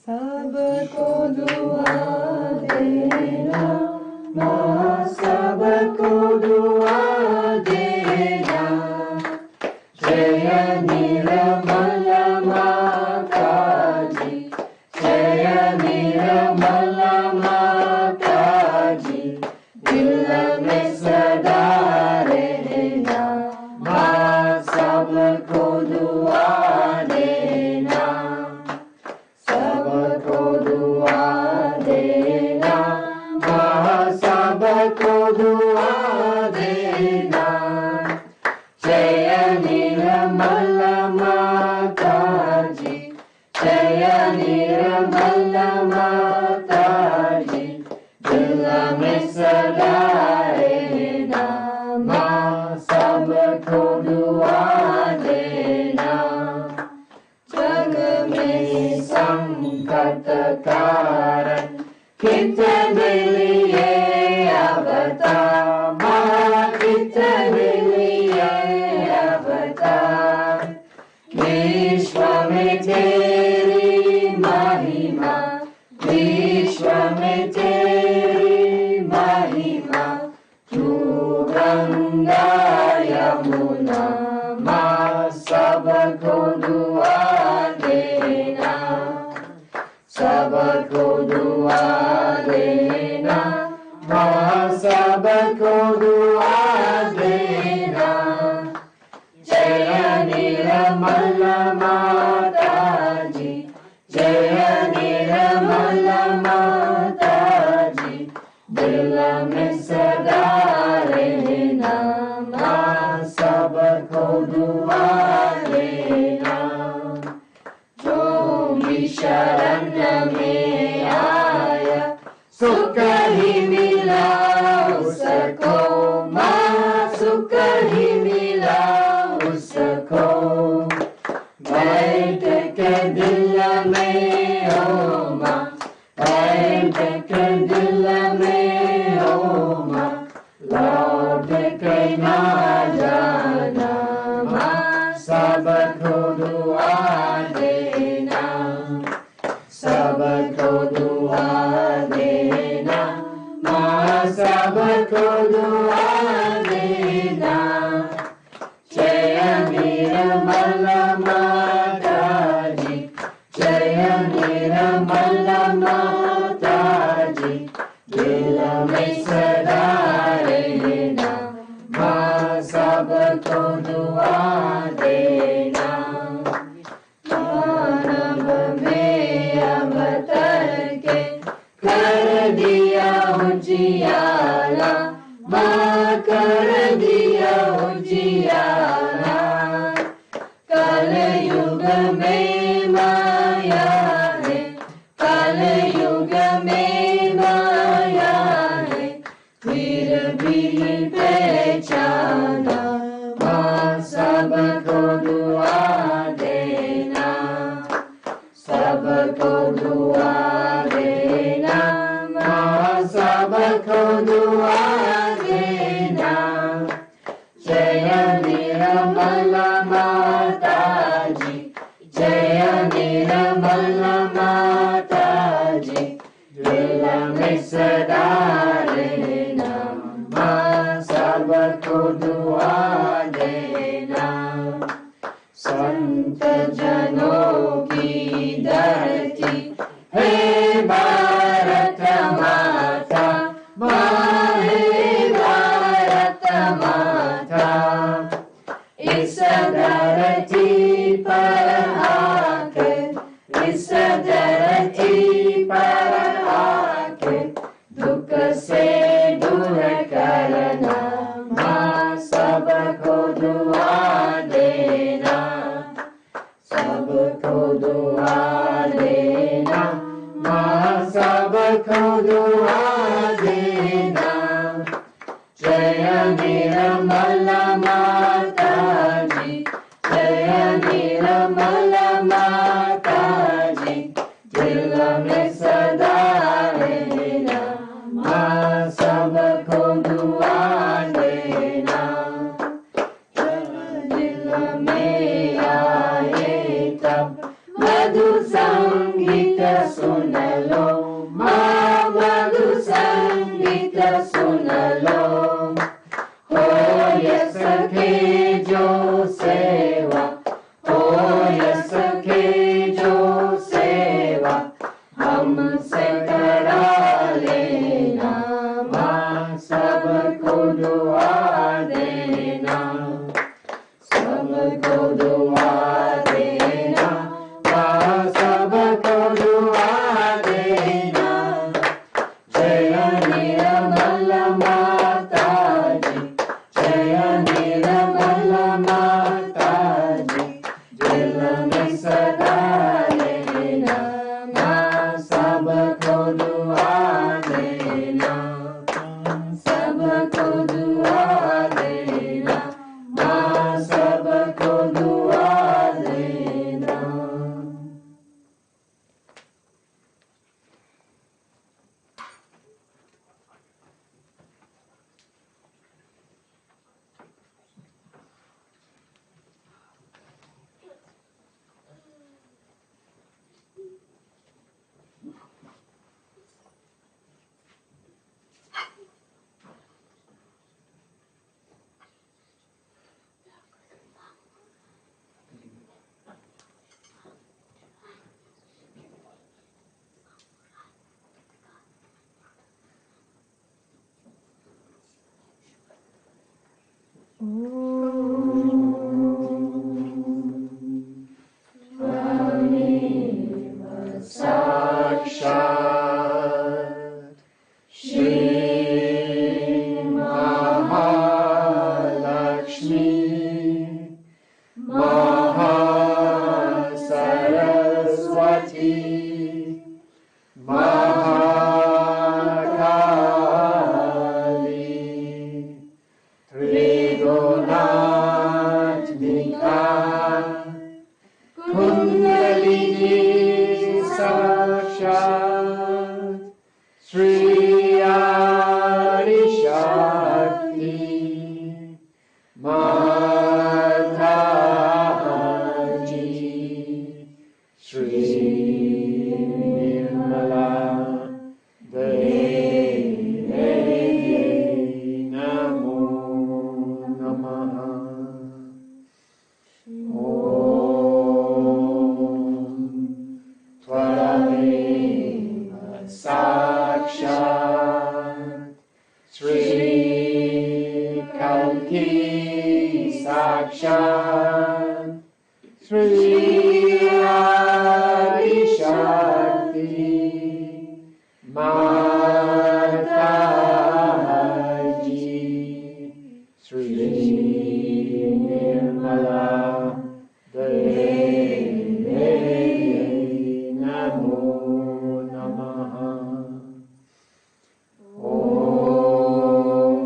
सबको दुआ देना माँ, सबको दुआ देना। जय निर्मल माता जी, जय निर्मल माता जी, दिल में सदा रहना माँ, सबको दुआ देना, सबको दुआ देना माँ, सबको दुआ देना। जय निर्मल माता जी, जय निर्मल माता Kartakaran Kita diliye avatar Kita diliye avatar Vishwa mein teri mahima Vishwa mein teri mahima Tu Ganga Yamuna Ma sabko dua dena Sabko dua dena Ma sabko dua dena Jaya Niramala Mataji Jaya Niramala Mataji Dil mein sada rehna Ma sabko dua dena Jo bhi sharan mein aaya sukh hi mila usko Ma sukh hi mila usko बैठ के दिल में हो माँ बैठ के दिल में हो माँ लौट के ना जाना माँ सबको दुआ देना सबको दुआ देना माँ सबको दुआ देना जय निर्मल माताजी जय निर्मल माताजी दिल में सदा रहना माँ सबको दुआ देना मानव में अवतर के कर दिया उजियारा माँ कर दिया उजियारा कल युग में माया है कल युग में माया है फिर भी पहचाना माँ सबको दुआ देना सबको दुआ देना माँ सबको दुआ देना जय निर्मल माताजी जय निर्मल माताजी दिल में सदा रहना माँ सबको दुआ देना संत जनों की धरती हे भारत माता माँ हे भारत माता इस धरती पर आकर इस धरती पर आकर दुख से दूर करना माँ सबको दुआ देना सबको दुआ देना माँ सबको दुआ देना जय निर्मल माताजी जय निर्मल माताजी दिल में सदा रहना माँ सबको दुआ देना दिल में आए तब मधु संगीत सुन लो माँ मधु संगीत सुन लो हो ये सखे जो सेवा हो ये सखे जो सेवा हमसे करा लेना माँ सबको दुआ देना सबको दुआ देना माँ सबको दुआ देना Mahakali, Trigunatmika, Kundalini Sakshat, Shri Shakti, Mataji, Shri Nirmala, Devi, Namo Namaha. Om Tvarameva Sakshat, Shri Kalki Sakshat, Shri Shakti, Mataji, Shri Nirmala, Devi, Namo Namaha. Om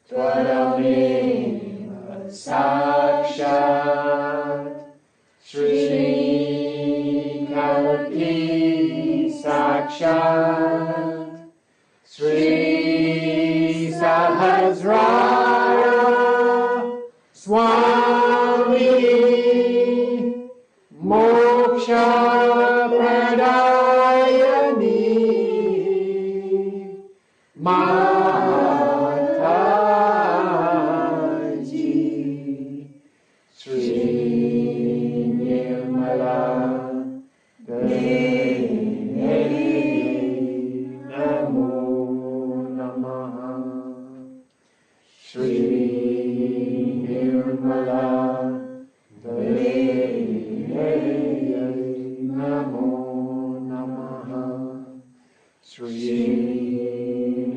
Tvarameva Sakshat, Shri Kalki Sakshat, Shri Sahasrara Swami, Moksha Pradayani, Mataji, Shri Nirmala, Devi, Namo Namaha. Shri Nirmala, Devi, Namo Namaha. Shri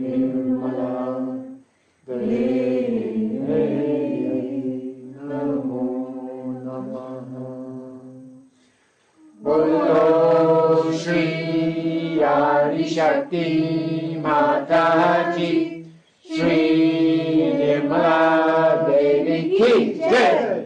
Nirmala, Devi, Namo Namaha. Bolo Shri Adi Shakti Mataji, Shri Nirmala Devi Ki Jai.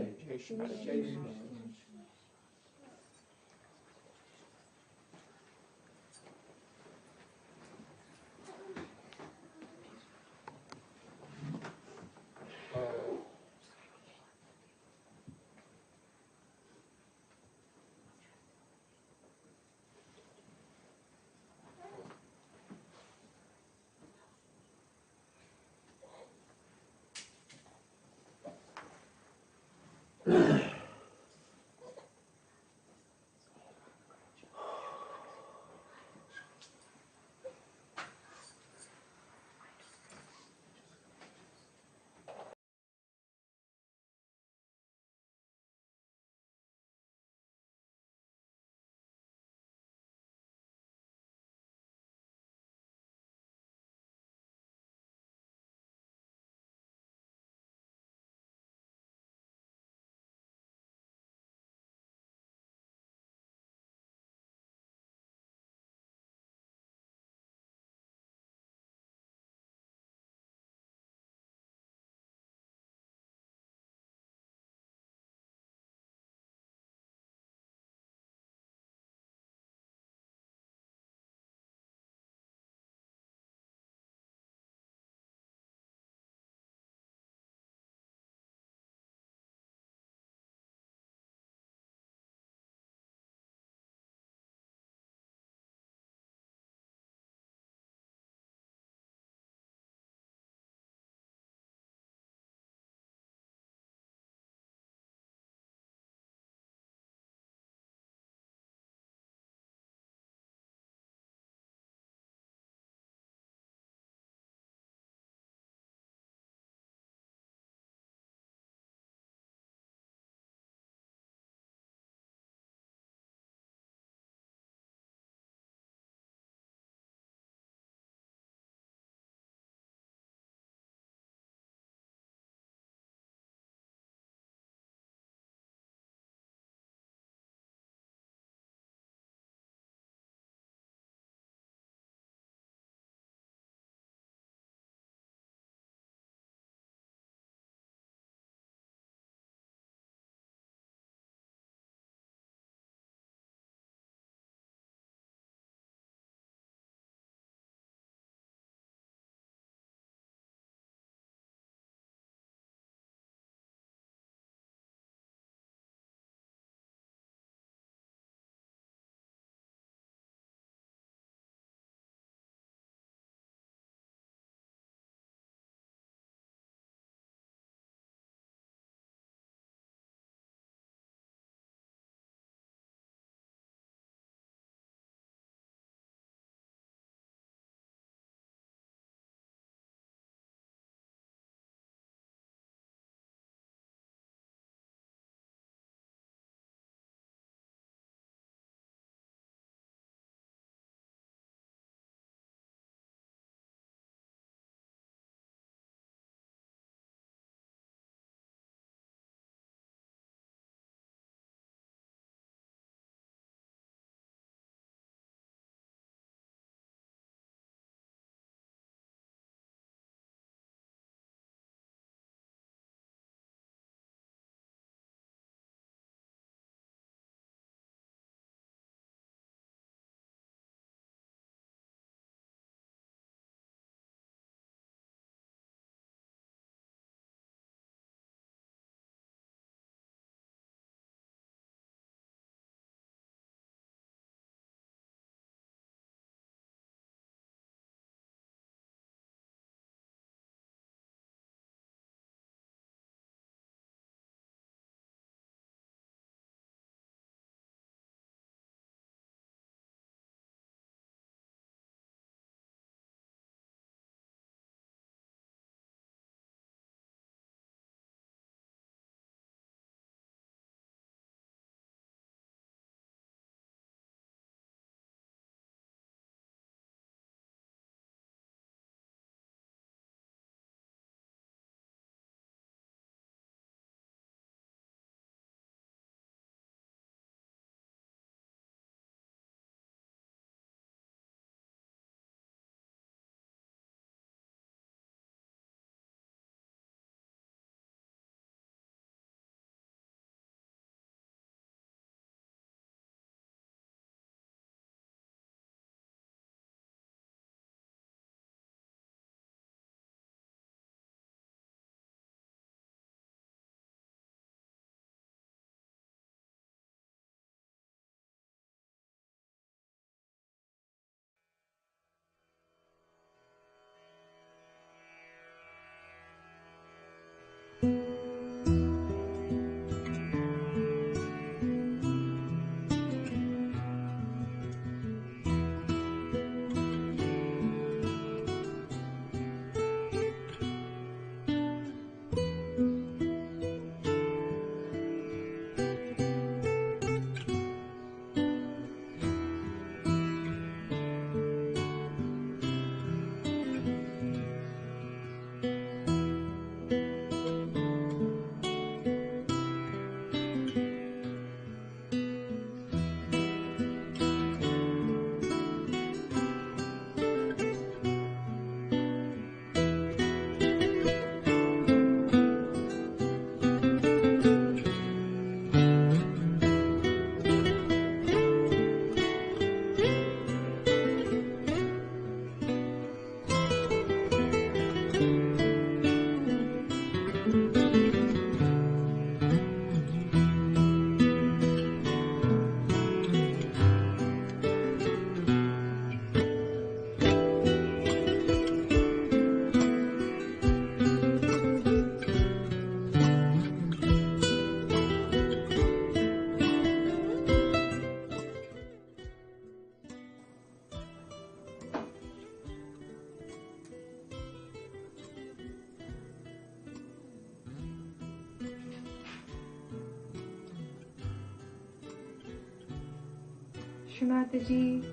Shri Mataji,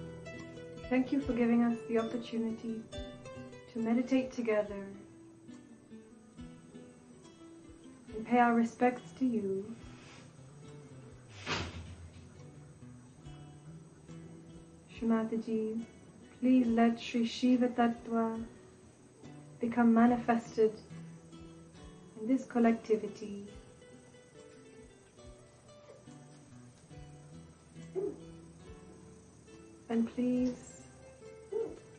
thank you for giving us the opportunity to meditate together and pay our respects to you. Shri Mataji, please let Shri Shiva Tattva become manifested in this collectivity. And please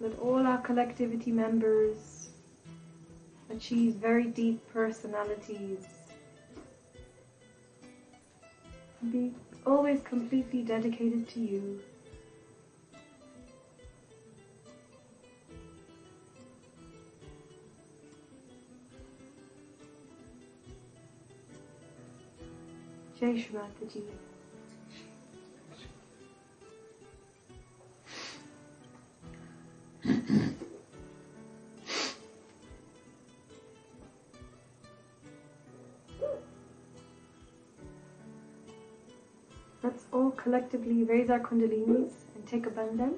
let all our collectivity members achieve very deep personalities. Be always completely dedicated to you. Jai Shri Mataji. Let's all collectively raise our Kundalinis and take a bandhan.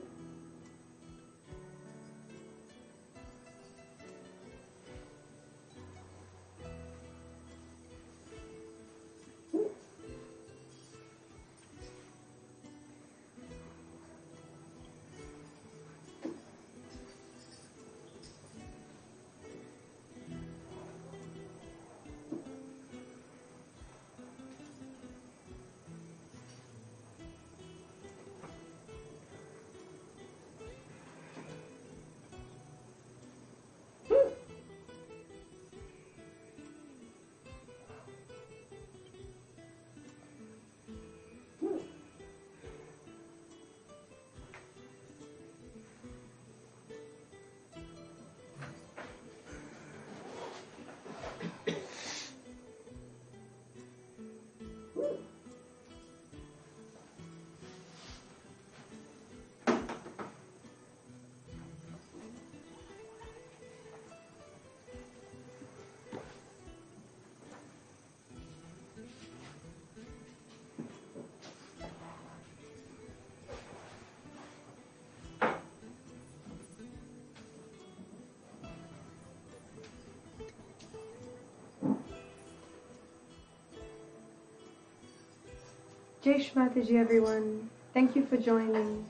Jai Shri Mataji, everyone. Thank you for joining.